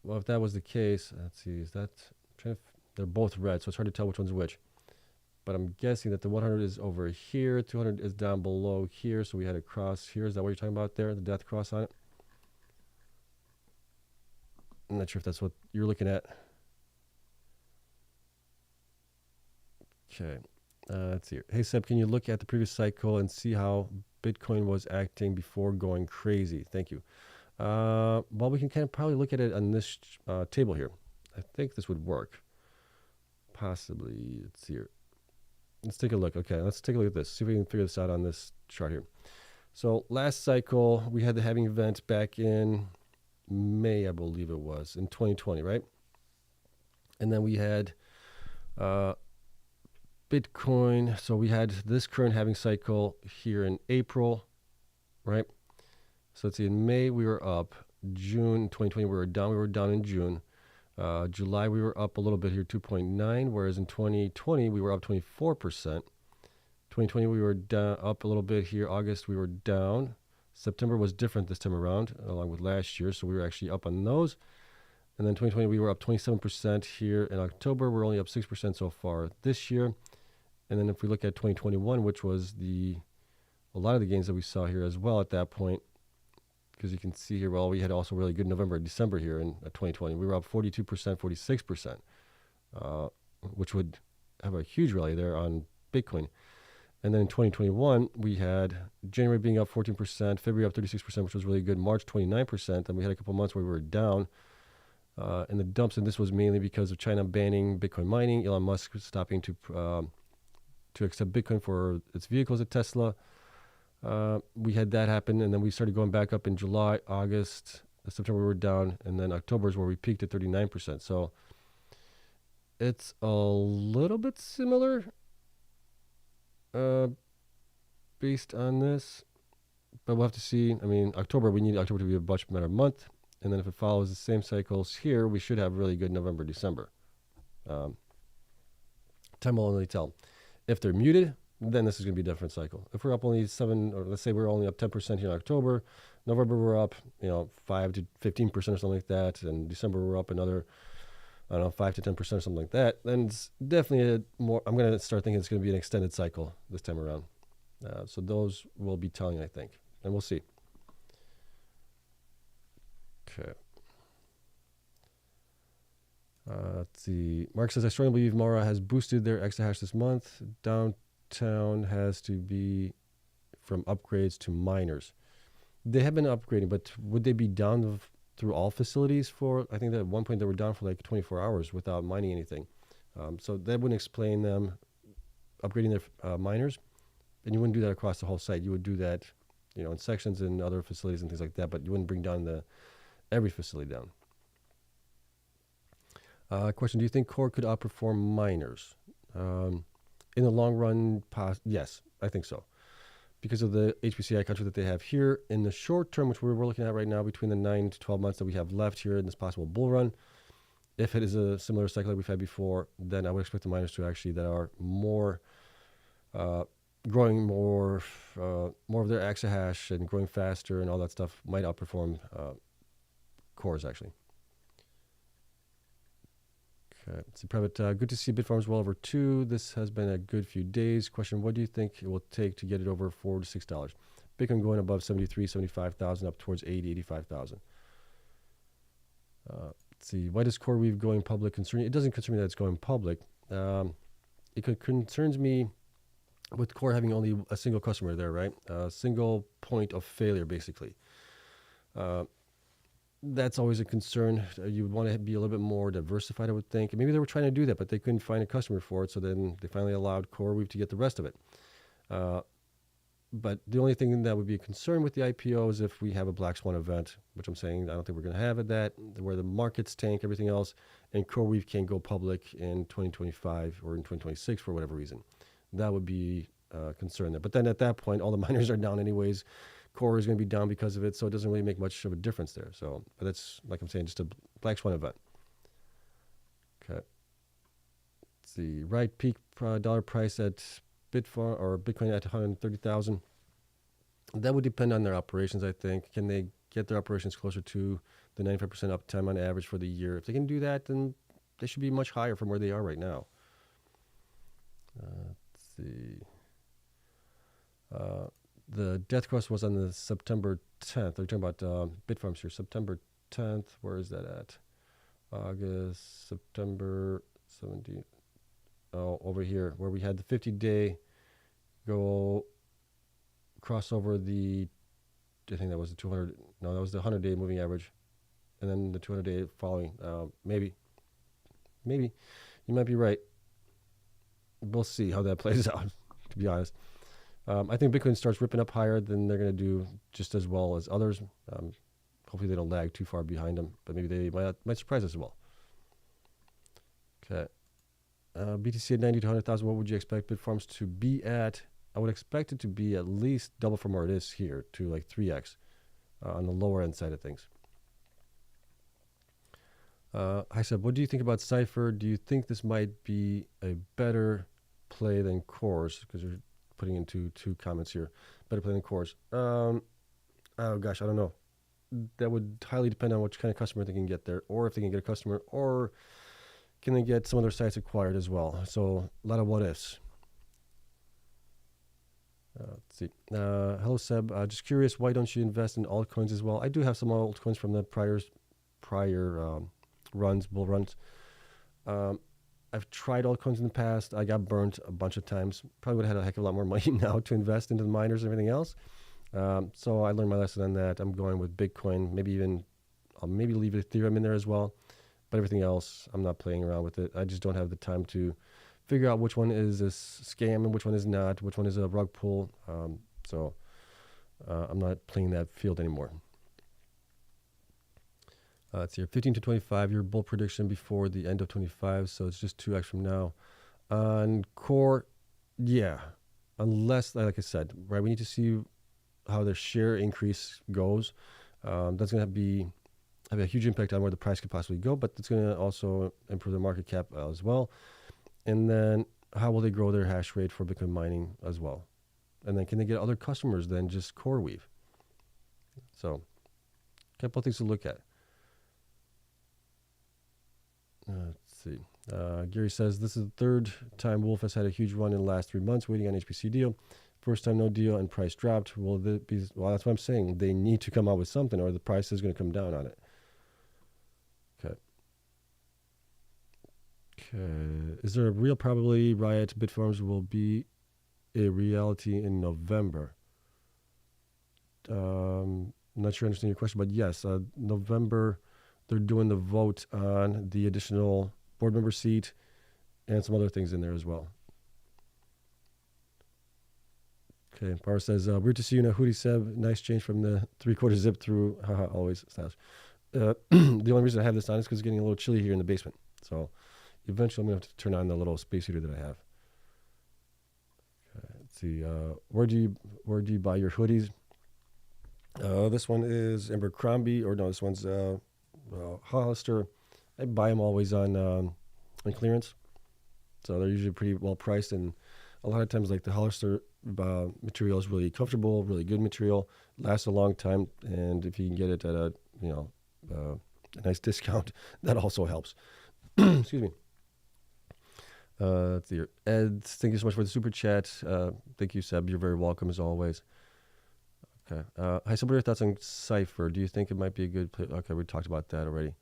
Well, if that was the case, let's see, is that, they're both red, so it's hard to tell which one's which. But I'm guessing that the 100 is over here, 200 is down below here, so we had a cross here. Is that what you're talking about there, the death cross on it? I'm not sure if that's what you're looking at. Okay. Let's see here. Hey, Seb, can you look at the previous cycle and see how Bitcoin was acting before going crazy? Thank you. Well, we can kind of probably look at it on this table here. I think this would work. Possibly. Let's see here. Let's take a look. Okay, let's take a look at this. See if we can figure this out on this chart here. So last cycle, we had the halving event back in May, I believe it was, in 2020, right? And then we had Bitcoin. So we had this current halving cycle here in April, right? So let's see, in May we were up. June 2020 we were down. We were down in June. July we were up a little bit here, 2.9, whereas in 2020 we were up 24%. 2020 we were down, up a little bit here. August we were down. September was different this time around, along with last year, so we were actually up on those. And then 2020 we were up 27% here in October. We're only up 6% so far this year. And then if we look at 2021, which was a lot of the gains that we saw here as well at that point, because you can see here, well, we had also really good November and December here in 2020. We were up 42%, 46%, which would have a huge rally there on Bitcoin. And then in 2021, we had January being up 14%, February up 36%, which was really good, March 29%, and we had a couple months where we were down in the dumps, and this was mainly because of China banning Bitcoin mining, Elon Musk stopping to accept Bitcoin for its vehicles at Tesla. We had that happen, and then we started going back up in July, August, September we were down, and then October is where we peaked at 39%. So it's a little bit similar based on this, but we'll have to see. I mean, October, we need October to be a much better month, and then if it follows the same cycles here, we should have really good November, December. Time will only tell. If they're muted, then this is going to be a different cycle. If we're up only 7, or let's say we're only up 10% here in October, November we're up, 5 to 15% or something like that, and December we're up another, 5 to 10% or something like that, then it's definitely I'm going to start thinking it's going to be an extended cycle this time around. So those will be telling, I think, and we'll see. Okay. Let's see. Mark says, I strongly believe Mara has boosted their exahash this month. Downtown has to be from upgrades to miners. They have been upgrading, but would they be down through all facilities for, I think that at one point they were down for like 24 hours without mining anything. So that wouldn't explain them upgrading their miners. And you wouldn't do that across the whole site. You would do that, in sections and other facilities and things like that, but you wouldn't bring down every facility down. Question, do you think core could outperform miners? In the long run, yes, I think so. Because of the HPCI contract that they have here. In the short term, which we're looking at right now, between the 9 to 12 months that we have left here in this possible bull run, if it is a similar cycle like we've had before, then I would expect the miners to actually, that are more, growing more of their exahash and growing faster and all that stuff might outperform CORZ actually. Okay, so private, good to see Bitfarms well over 2. This has been a good few days. Question, what do you think it will take to get it over $4 to $6? Bitcoin going above 73, 75,000 up towards 80, 85,000. Let's see, why does Coreweave going public concern you? It doesn't concern me that it's going public. It concerns me with Core having only a single customer there, right? A single point of failure, basically. That's always a concern. You would want to be a little bit more diversified, I would think. And maybe they were trying to do that, but they couldn't find a customer for it, so then they finally allowed Coreweave to get the rest of it. But the only thing that would be a concern with the IPO is if we have a black swan event, which I'm saying I don't think we're going to have that, where the markets tank, everything else, and Coreweave can't go public in 2025 or in 2026 for whatever reason. That would be a concern there. But then at that point, all the miners are down anyways. Core is going to be down because of it, so it doesn't really make much of a difference there. So, but that's, like I'm saying, just a black swan event. Okay. Let's see. Right peak dollar price at Bitfarm or Bitcoin at 130,000. That would depend on their operations, I think. Can they get their operations closer to the 95% uptime on average for the year? If they can do that, then they should be much higher from where they are right now. Let's see. The death cross was on the September 10th. They're talking about Bitfarms here. September 10th. Where is that at? August, September 17th. Oh, over here, where we had the 50-day go cross over the, I think that was the 200. No, that was the 100-day moving average. And then the 200-day following. Maybe. You might be right. We'll see how that plays out, to be honest. I think Bitcoin starts ripping up higher, then they're going to do just as well as others. Hopefully they don't lag too far behind them, but maybe they might surprise us as well. Okay. BTC at 90 to 100,000, what would you expect Bitfarms to be at? I would expect it to be at least double from where it is here to like 3x on the lower end side of things. Hi Seb, what do you think about Cypher? Do you think this might be a better play than CORZ? Because you're putting into two comments here. Better play than CORZ. Oh gosh, I don't know. That would highly depend on which kind of customer they can get there, or if they can get a customer, or can they get some of their sites acquired as well. So a lot of what ifs. Let's see. Hello Seb. Just curious, why don't you invest in altcoins as well? I do have some altcoins from the prior runs, bull runs. I've tried altcoins in the past. I got burnt a bunch of times. Probably would have had a heck of a lot more money now to invest into the miners and everything else. So I learned my lesson on that. I'm going with Bitcoin. I'll maybe leave Ethereum in there as well. But everything else, I'm not playing around with it. I just don't have the time to figure out which one is a scam and which one is not, which one is a rug pull. So I'm not playing that field anymore. It's your 15 to 25-year bull prediction before the end of 25, so it's just 2x from now. On core, yeah, unless, like I said, right, we need to see how the share increase goes. That's going to have a huge impact on where the price could possibly go, but it's going to also improve the market cap as well. And then how will they grow their hash rate for Bitcoin mining as well? And then can they get other customers than just Coreweave? So a couple of things to look at. Let's see. Gary says, this is the third time Wolf has had a huge run in the last 3 months waiting on HPC deal. First time no deal and price dropped. Will it be? Well, that's what I'm saying. They need to come out with something or the price is going to come down on it. Okay. Is there a real probability Riot Bitfarms will be a reality in November? Not sure I understand your question, but yes, November, they're doing the vote on the additional board member seat and some other things in there as well. Okay, Power says, weird to see you now, Hootie Seb. Nice change from the 3/4 zip through. Haha, always. The only reason I have this on is because it's getting a little chilly here in the basement. So eventually I'm going to have to turn on the little space heater that I have. Okay, let's see. Where do you buy your hoodies? This one is Abercrombie, or no, this one's Hollister. I buy them always on clearance. So they're usually pretty well priced, and a lot of times like the Hollister material is really comfortable, really good material, lasts a long time, and if you can get it at a nice discount, that also helps. Excuse me. Let's see here. Ed, thank you so much for the super chat. Thank you, Seb. You're very welcome as always. Okay. Hi, so what are your thoughts on Cypher? Do you think it might be a good play? Okay, we talked about that already.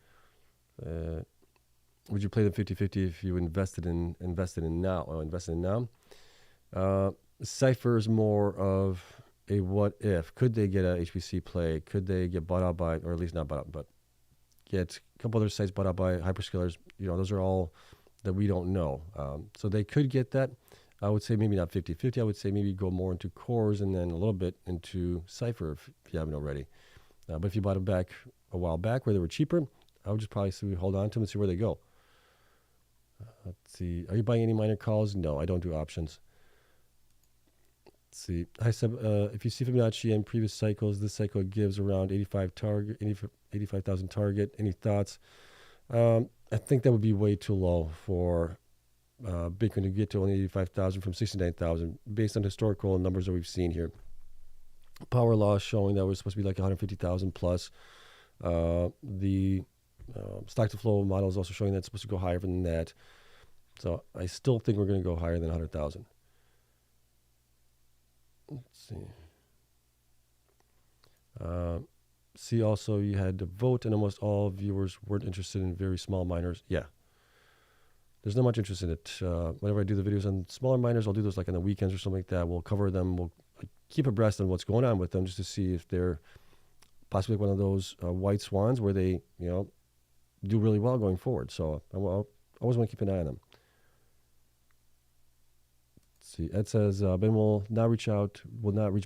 Would you play them 50-50 if you invested in now? Cypher is more of a what if. Could they get a HPC play? Could they get bought out by, or at least not bought out, but get a couple other sites bought out by hyperscalers? Those are all that we don't know. So they could get that. I would say maybe not 50-50. I would say maybe go more into CORZ and then a little bit into Cypher if you haven't already. But if you bought them back a while back where they were cheaper, I would just probably hold on to them and see where they go. Let's see. Are you buying any minor calls? No, I don't do options. Let's see. Hi, Seb. If you see Fibonacci in previous cycles, this cycle gives around 85,000 target. Any thoughts? I think that would be way too low for Bitcoin to get to only 85,000 from 69,000 based on historical numbers that we've seen here. Power law showing that we're supposed to be like 150,000 plus. The stock to flow model is also showing that it's supposed to go higher than that. So I still think we're going to go higher than 100,000. Let's see. See also you had to vote and almost all viewers weren't interested in very small miners. Yeah. There's not much interest in it. Whenever I do the videos on smaller miners, I'll do those like on the weekends or something like that. We'll cover them. We'll keep abreast on what's going on with them just to see if they're possibly one of those white swans where they, do really well going forward. So I always want to keep an eye on them. Let's see. Ed says, Ben will not reach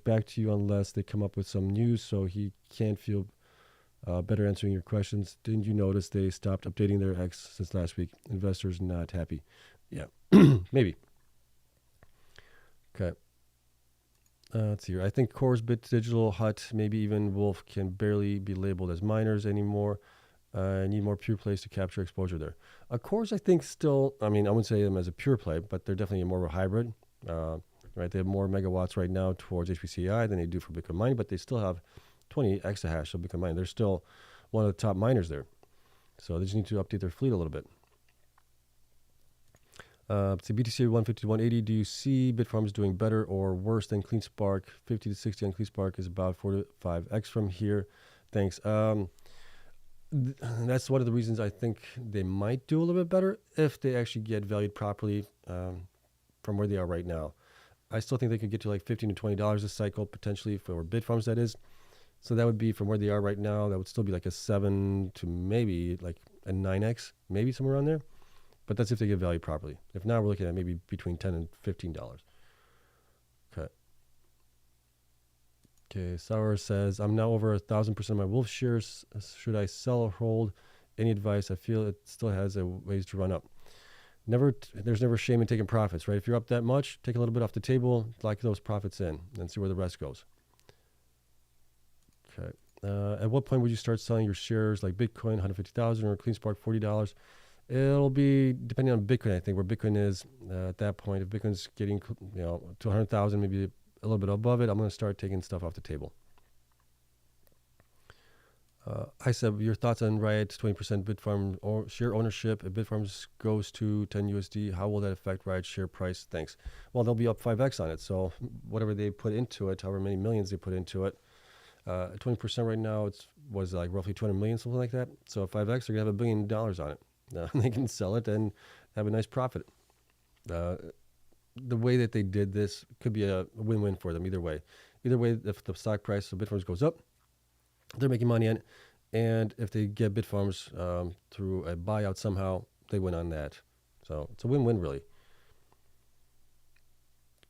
back to you unless they come up with some news, so he can't feel better answering your questions. Didn't you notice they stopped updating their X since last week? Investors not happy. Yeah, maybe. Okay. Let's see here. I think CORZ, Digital, Hut, maybe even Wolf can barely be labeled as miners anymore. I need more pure plays to capture exposure there. CORZ, I think still, I wouldn't say them as a pure play, but they're definitely more of a hybrid. Right, they have more megawatts right now towards HPCI than they do for Bitcoin mining, but they still have 20 exahash of Bitcoin mining. They're still one of the top miners there. So they just need to update their fleet a little bit. So BTC 150 to 180, do you see Bitfarms doing better or worse than Cleanspark? 50 to 60 on Cleanspark is about 4 to 5x from here. Thanks. That's one of the reasons I think they might do a little bit better if they actually get valued properly from where they are right now. I still think they could get to like $15 to $20 a cycle potentially for Bitfarms, that is. So that would be from where they are right now. That would still be like a 7 to maybe like a 9x, maybe somewhere around there. But that's if they get valued properly. If not, we're looking at maybe between $10 and $15. Okay. Okay, Sour says, I'm now over 1,000% of my Wolf shares. Should I sell or hold? Any advice? I feel it still has a ways to run up. There's never shame in taking profits, right? If you're up that much, take a little bit off the table, lock those profits in, and see where the rest goes. Okay. At what point would you start selling your shares like Bitcoin, 150,000, or Cleanspark, $40? It'll be depending on Bitcoin, I think, where Bitcoin is at that point. If Bitcoin's getting, to 100,000, maybe a little bit above it, I'm going to start taking stuff off the table. I said, your thoughts on Riot's 20% Bitfarm or share ownership. If Bitfarms goes to 10 USD, how will that affect Riot's share price? Thanks. Well, they'll be up 5x on it. So whatever they put into it, however many millions they put into it, 20% right now, was like roughly 200 million, something like that. So 5x, they're going to have $1 billion on it. They can sell it and have a nice profit. The way that they did this could be a win-win for them either way. Either way, if the stock price of Bitfarms goes up, they're making money on it. And if they get Bitfarms through a buyout somehow, they win on that. So it's a win-win, really.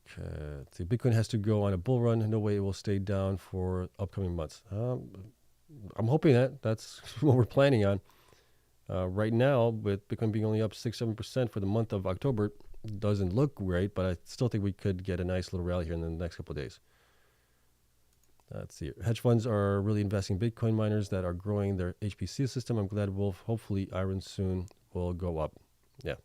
Okay, let's see. Bitcoin has to go on a bull run. No way it will stay down for upcoming months. I'm hoping that's what we're planning on. Right now, with Bitcoin being only up 6-7% for the month of October, doesn't look great, but I still think we could get a nice little rally here in the next couple of days. Let's see. Hedge funds are really investing in Bitcoin miners that are growing their HPC system. I'm glad Wolf, hopefully IREN soon will go up. Yeah.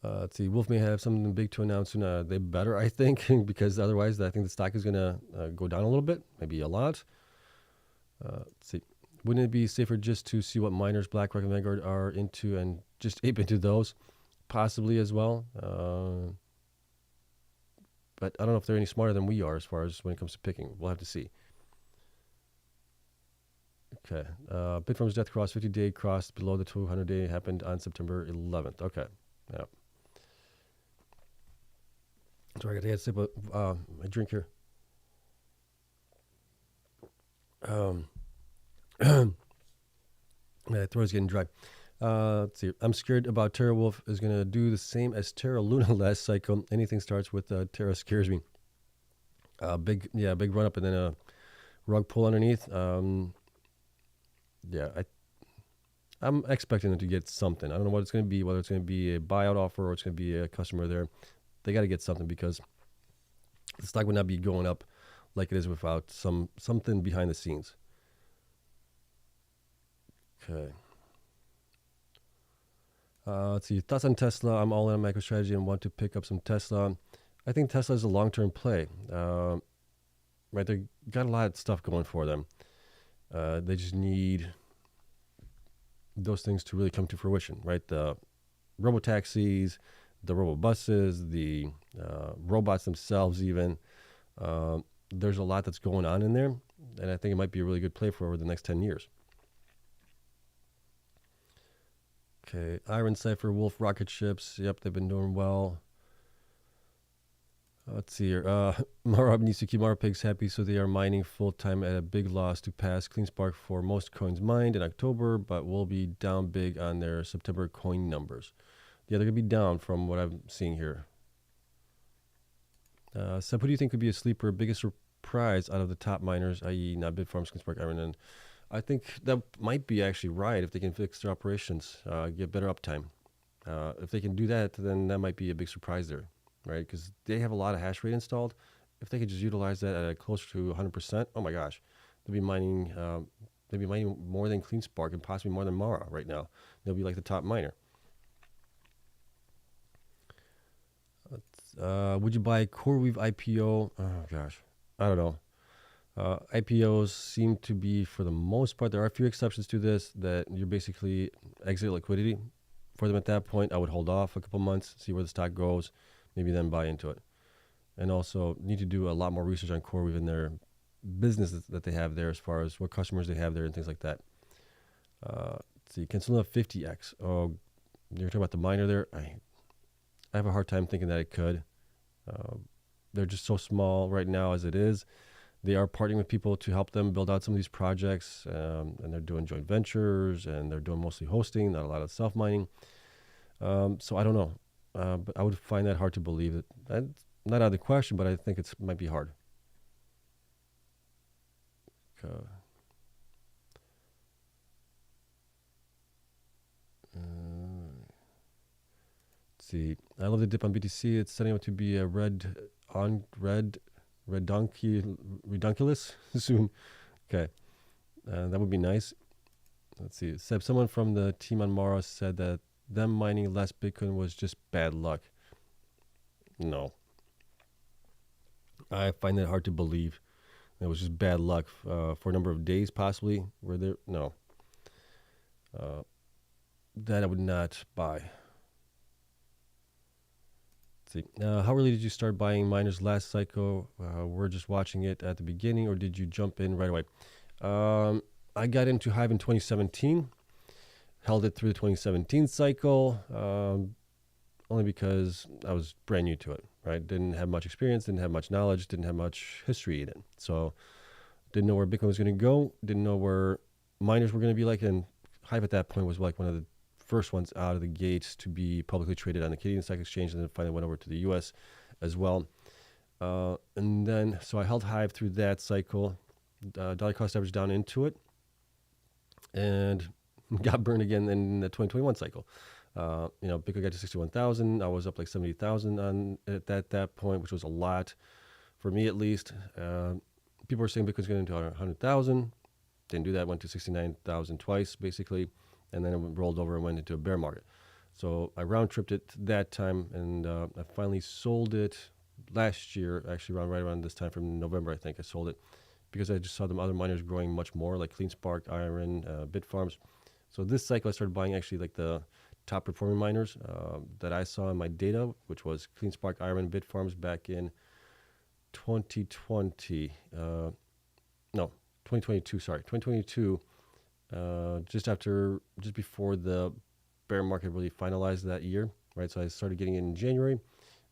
Let's see. Wolf may have something big to announce soon. They better, I think, because otherwise I think the stock is going to go down a little bit, maybe a lot. Let's see. Wouldn't it be safer just to see what miners BlackRock and Vanguard are into and just ape into those? Possibly as well. But I don't know if they're any smarter than we are as far as when it comes to picking. We'll have to see. Okay. Bitfarms death cross, 50-day cross below the 200-day happened on September 11th. Okay. Yeah. Sorry, I got to get a sip of my drink here. My throat's getting dry. Let's see. I'm scared about TeraWulf is going to do the same as Terra Luna last cycle. Anything starts with Terra scares me. Big run up and then a rug pull underneath. I'm expecting them to get something. I don't know what it's going to be, whether it's going to be a buyout offer or it's going to be a customer there. They got to get something because the stock would not be going up like it is without something behind the scenes. Okay. Let's see. Thoughts on Tesla? I'm all in on MicroStrategy and want to pick up some Tesla. I think Tesla is a long-term play. Right, they got a lot of stuff going for them. They just need those things to really come to fruition, right? The robotaxis, the robobuses, the robots themselves even. There's a lot that's going on in there, and I think it might be a really good play for over the next 10 years. Okay, IREN, Cypher, Wolf, rocket ships. Yep, they've been doing well. Let's see here. Marab needs to keep our pigs happy, so they are mining full-time at a big loss to pass Cleanspark for most coins mined in October, but will be down big on their September coin numbers. Yeah, they're going to be down from what I'm seeing here. Seb, who do you think could be a sleeper, biggest surprise out of the top miners, i.e. not Bitfarms, Cleanspark, IREN, and I think that might be actually Riot if they can fix their operations, get better uptime. If they can do that, then that might be a big surprise there, right? Because they have a lot of hash rate installed. If they could just utilize that at closer to 100%, oh my gosh, they'll be mining more than Cleanspark and possibly more than Mara right now. They'll be like the top miner. Would you buy Coreweave IPO? Oh gosh, I don't know. IPOs seem to be, for the most part, there are a few exceptions to this, that you're basically exit liquidity. For them at that point, I would hold off a couple months, see where the stock goes, maybe then buy into it. And also need to do a lot more research on Coreweave and their business that they have there as far as what customers they have there and things like that. Let's see, can Soluna 50x? Oh, you're talking about the miner there? I have a hard time thinking that it could. They're just so small right now as it is. They are partnering with people to help them build out some of these projects, and they're doing joint ventures, and they're doing mostly hosting, not a lot of self-mining. So I don't know, but I would find that hard to belive. That's not out of the question, but I think it might be hard. let's see. I love the dip on BTC. It's setting up to be a redonkulous soon. Okay, that would be nice. Let's see. Seb, someone from the team on Mara said that them mining less Bitcoin was just bad luck. No. I find that hard to believe. It was just bad luck for a number of days, possibly. Were there? No. That I would not buy. Let's see. How early did you start buying miners last cycle? We're just watching it at the beginning, or did you jump in right away? I got into Hive in 2017. Held it through the 2017 cycle, only because I was brand new to it, right? Didn't have much experience, didn't have much knowledge, didn't have much history in it. So didn't know where Bitcoin was going to go, didn't know where miners were going to be like, and Hive at that point was like one of the first ones out of the gates to be publicly traded on the Canadian Stock Exchange, and then finally went over to the US as well. And then, so I held Hive through that cycle, dollar cost average down into it, and got burned again in the 2021 cycle. Bitcoin got to 61,000. I was up like 70,000 on it at that point, which was a lot for me at least. People were saying Bitcoin's going into 100,000. Didn't do that. Went to 69,000 twice basically, and then it rolled over and went into a bear market. So I round tripped it that time, and I finally sold it last year. Actually, right around this time from November, I think I sold it because I just saw them other miners growing much more, like Cleanspark, IREN, Bitfarms. So this cycle, I started buying actually like the top performing miners that I saw in my data, which was Cleanspark, IREN, Bitfarms back in 2020. 2022. Sorry, 2022. Just before the bear market really finalized that year, right? So I started getting in January,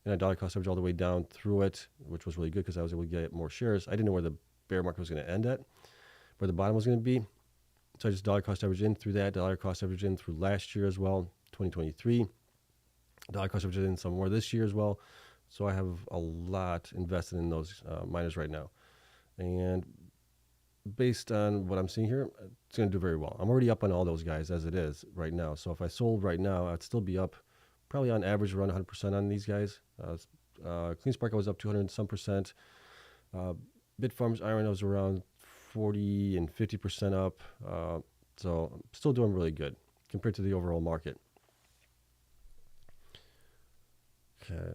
and I dollar cost average all the way down through it, which was really good because I was able to get more shares. I didn't know where the bear market was going to end at, where the bottom was going to be. So I just dollar cost average in through that, dollar cost average in through last year as well, 2023. Dollar cost average in some more this year as well. So I have a lot invested in those miners right now. And based on what I'm seeing here, it's going to do very well. I'm already up on all those guys as it is right now. So if I sold right now, I'd still be up probably on average around 100% on these guys. Cleanspark, I was up 200 and some percent. Bitfarms, IREN was around 40 and 50% up. So I'm still doing really good compared to the overall market. Okay.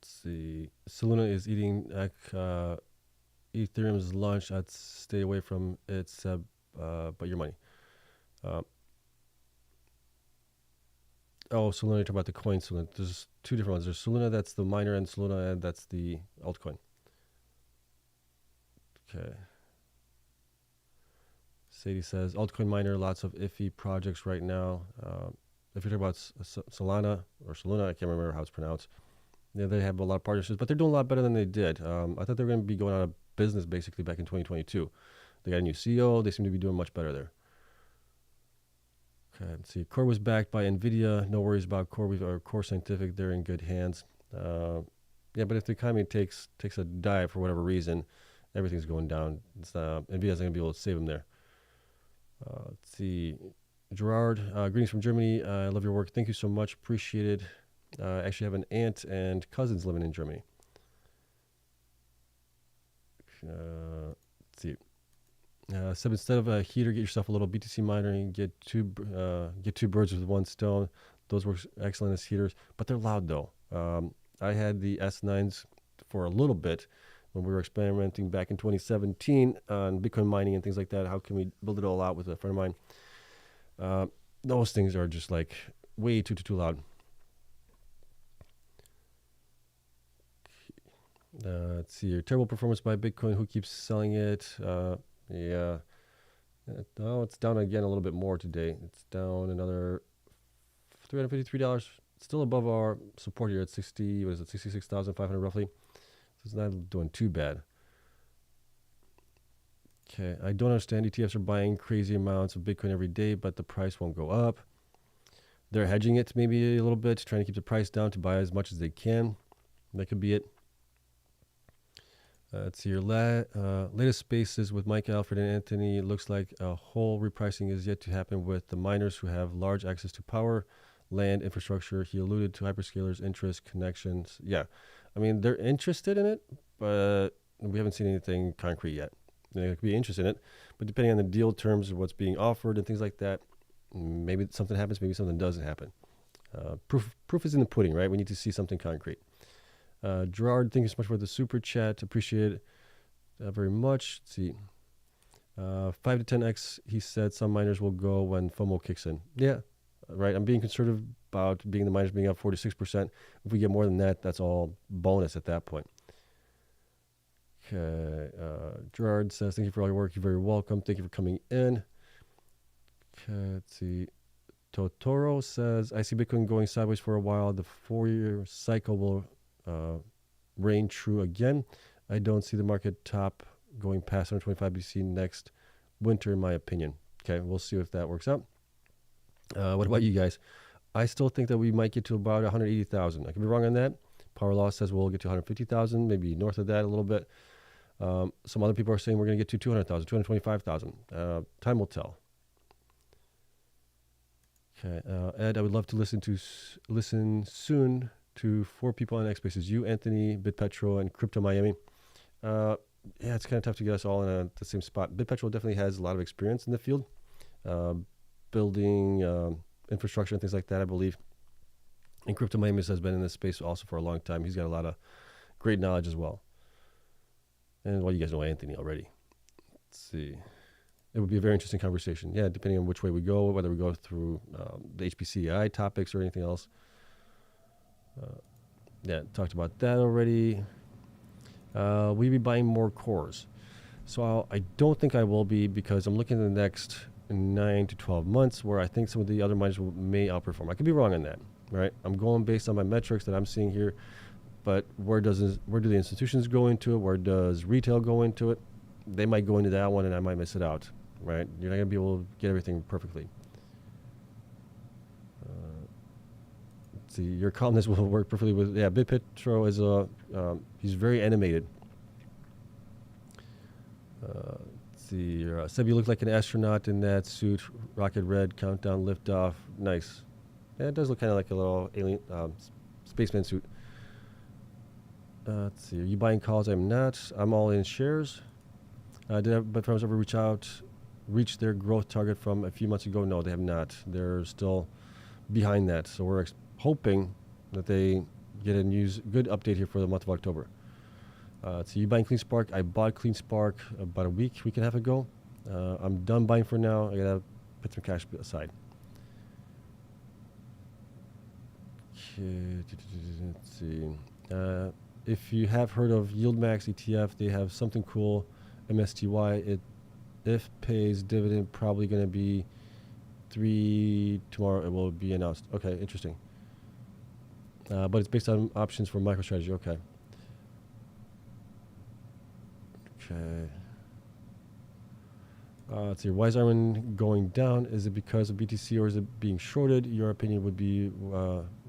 Let's see. Soluna is eating Ethereum's lunch. I'd stay away from it, but your money. Soluna, you're talking about the coin Soluna. There's two different ones. There's Soluna, that's the miner, and Soluna, and that's the altcoin. Okay. Sadie says, altcoin miner, lots of iffy projects right now. If you're talking about Solana or Soluna, I can't remember how it's pronounced. Yeah, they have a lot of partnerships, but they're doing a lot better than they did. I thought they were going to be going out of business basically back in 2022. They got a new CEO. They seem to be doing much better there. Okay, let's see. Core was backed by NVIDIA. No worries about Coreweave or Core Scientific. They're in good hands. But if the economy takes a dive for whatever reason, everything's going down. NVIDIA's not going to be able to save them there. Let's see. Gerard, greetings from Germany. I love your work. Thank you so much. Appreciate it. I actually have an aunt and cousins living in Germany. Let's see. So instead of a heater, get yourself a little BTC miner and get two birds with one stone. Those work excellent as heaters, but they're loud though. I had the S9s for a little bit when we were experimenting back in 2017 on Bitcoin mining and things like that. How can we build it all out with a friend of mine? Those things are just like way too loud. Let's see here. Terrible performance by Bitcoin. Who keeps selling it? Yeah. No, it's down again a little bit more today. It's down another $353. Still above our support here at 66,500 roughly. So it's not doing too bad. Okay, I don't understand. ETFs are buying crazy amounts of Bitcoin every day, but the price won't go up. They're hedging it maybe a little bit, trying to keep the price down to buy as much as they can. That could be it. Let's see your latest spaces with Mike, Alfred, and Anthony. It looks like a whole repricing is yet to happen with the miners who have large access to power, land, infrastructure. He alluded to hyperscalers' interest, connections. Yeah, I mean, they're interested in it, but we haven't seen anything concrete yet. They could be interested in it, but depending on the deal terms of what's being offered and things like that, maybe something happens, maybe something doesn't happen. Proof is in the pudding, right? We need to see something concrete. Gerard, thank you so much for the super chat. Appreciate it very much. Let's see. 5 to 10x, he said some miners will go when FOMO kicks in. Yeah, right. I'm being conservative about being the miners being up 46%. If we get more than that, that's all bonus at that point. Okay. Gerard says, thank you for all your work. You're very welcome. Thank you for coming in. Okay, let's see. Totoro says, I see Bitcoin going sideways for a while. The 4-year cycle will reign true again. I don't see the market top going past 125 BC next winter, in my opinion. Okay, we'll see if that works out. What about you guys? I still think that we might get to about 180,000. I could be wrong on that. Power Law says we'll get to 150,000, maybe north of that a little bit. Some other people are saying we're going to get to 200,000, 225,000. Time will tell. Okay, Ed, I would love to listen soon to 4 people on X Spaces. You, Anthony, BitPetro, and Crypto Miami. Yeah, it's kind of tough to get us all in the same spot. BitPetro definitely has a lot of experience in the field, building infrastructure and things like that, I believe. And Crypto Miami has been in this space also for a long time. He's got a lot of great knowledge as well. And well, you guys know Anthony already. Let's see. It would be a very interesting conversation. Yeah, depending on which way we go, whether we go through the HPCI topics or anything else. Yeah, talked about that already. Will you be buying more CORZ? So I don't think I will be, because I'm looking at the next 9 to 12 months where I think some of the other miners may outperform. I could be wrong on that, right? I'm going based on my metrics that I'm seeing here. But where do the institutions go into it? Where does retail go into it? They might go into that one and I might miss it out, right? You're not going to be able to get everything perfectly. Let's see, your columnist will work perfectly with, yeah, BitPetro is he's very animated. Let's see, Seb, you look like an astronaut in that suit, rocket red, countdown, liftoff, nice. Yeah, it does look kind of like a little alien, spaceman suit. Let's see. Are you buying calls? I'm not. I'm all in shares. Did BitFarms ever reach their growth target from a few months ago? No, they have not. They're still behind that. So we're hoping that they get a good update here for the month of October. So you buying Cleanspark? I bought Cleanspark about a week and a half ago. I'm done buying for now. I gotta put some cash aside. Okay. Let's see. If you have heard of YieldMax ETF, they have something cool, MSTY. If pays dividend, probably going to be 3 tomorrow. It will be announced. Okay, interesting. But it's based on options for MicroStrategy. Okay. Okay. Let's see. Why is IREN going down? Is it because of BTC or is it being shorted? Your opinion would be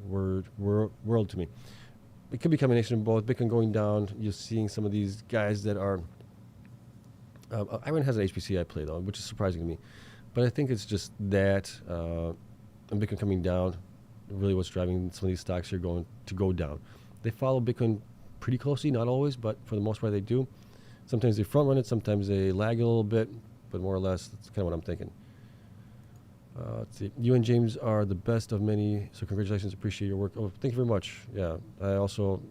world to me. It could be a combination of both. Bitcoin going down, you're seeing some of these guys that are... IREN has an HPCI play, though, which is surprising to me. But I think it's just that and Bitcoin coming down, really what's driving some of these stocks here to go down. They follow Bitcoin pretty closely, not always, but for the most part they do. Sometimes they front run it, sometimes they lag a little bit, but more or less that's kind of what I'm thinking. Let's see. You and James are the best of many, so congratulations. Appreciate your work. Oh, thank you very much. Yeah, I also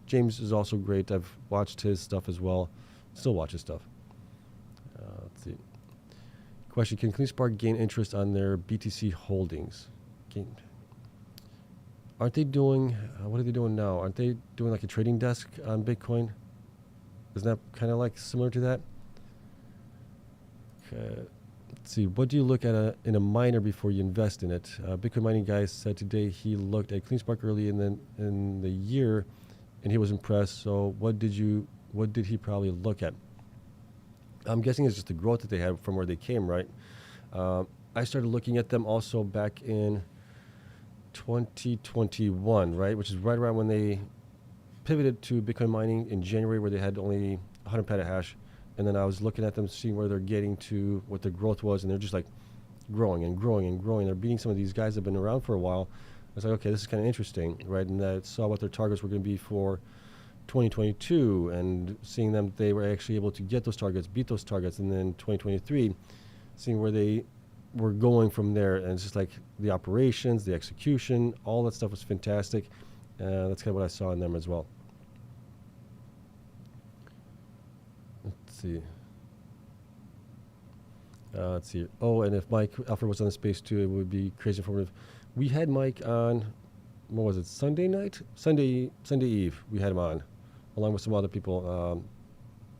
James is also great. I've watched his stuff as well. Still watch his stuff. Let's see. Question: can Cleanspark gain interest on their BTC holdings? Aren't they doing? What are they doing now? Aren't they doing like a trading desk on Bitcoin? Isn't that kind of like similar to that? Okay. Let's see, what do you look at in a miner before you invest in it? Bitcoin mining guy said today he looked at Cleanspark early in the year, and he was impressed. So what did he probably look at? I'm guessing it's just the growth that they had from where they came, right? I started looking at them also back in 2021, right, which is right around when they pivoted to Bitcoin mining in January where they had only 100 petahash. And then I was looking at them, seeing where they're getting to, what their growth was, and they're just like growing and growing and growing. They're beating some of these guys that have been around for a while. I was like, okay, this is kind of interesting, right? And I saw what their targets were going to be for 2022, and seeing them, they were actually able to get those targets, beat those targets, and then 2023, seeing where they were going from there. And it's just like the operations, the execution, all that stuff was fantastic. That's kind of what I saw in them as well. Let's see. Let's see. Oh, and if Mike Alfred was on the space too, it would be crazy informative. We had Mike on, what was it, Sunday night? Sunday Eve, we had him on, along with some other people.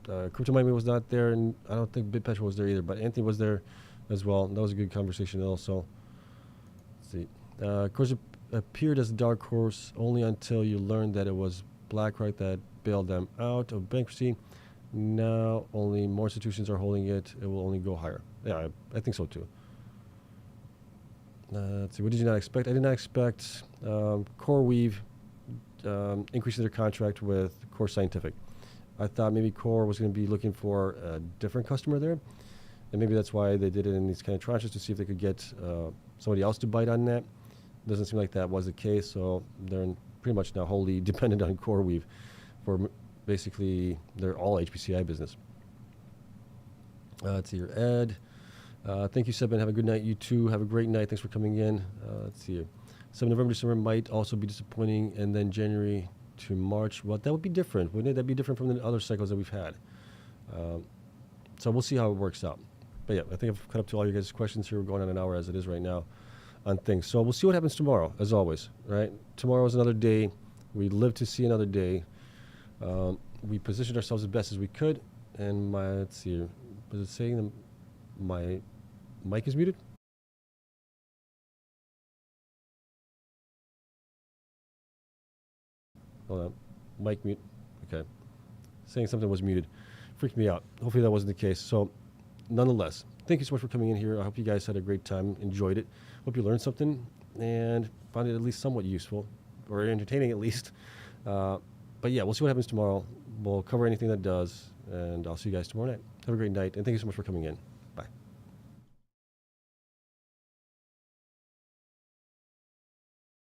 Crypto Miami was not there, and I don't think BitPetro was there either, but Anthony was there as well. That was a good conversation also. Let's see. CORZ appeared as a dark horse only until you learned that it was BlackRock that bailed them out of bankruptcy. Now only more institutions are holding it. It will only go higher. Yeah, I think so too. Let's see. What did you not expect? I did not expect Coreweave increasing their contract with Core Scientific. I thought maybe Core was going to be looking for a different customer there, and maybe that's why they did it in these kind of tranches to see if they could get somebody else to bite on that. Doesn't seem like that was the case, so they're pretty much now wholly dependent on Coreweave for basically their all HPCI business. Let's see here. Ed, thank you, Seb, and have a good night. You too. Have a great night. Thanks for coming in. Let's see here. 7 November, December might also be disappointing, and then January to March. Well, that would be different, wouldn't it? That'd be different from the other cycles that we've had. So we'll see how it works out. But yeah, I think I've cut up to all your guys' questions here. We're going on an hour as it is right now on things. So we'll see what happens tomorrow, as always, right? Tomorrow is another day. We live to see another day. We positioned ourselves as best as we could. And let's see here. Was it saying that my mic is muted? Hold on. Mic mute. Okay. Saying something was muted. Freaked me out. Hopefully that wasn't the case. So, nonetheless, thank you so much for coming in here. I hope you guys had a great time, enjoyed it. Hope you learned something and found it at least somewhat useful or entertaining at least. But yeah, we'll see what happens tomorrow. We'll cover anything that does, and I'll see you guys tomorrow night. Have a great night, and thank you so much for coming in.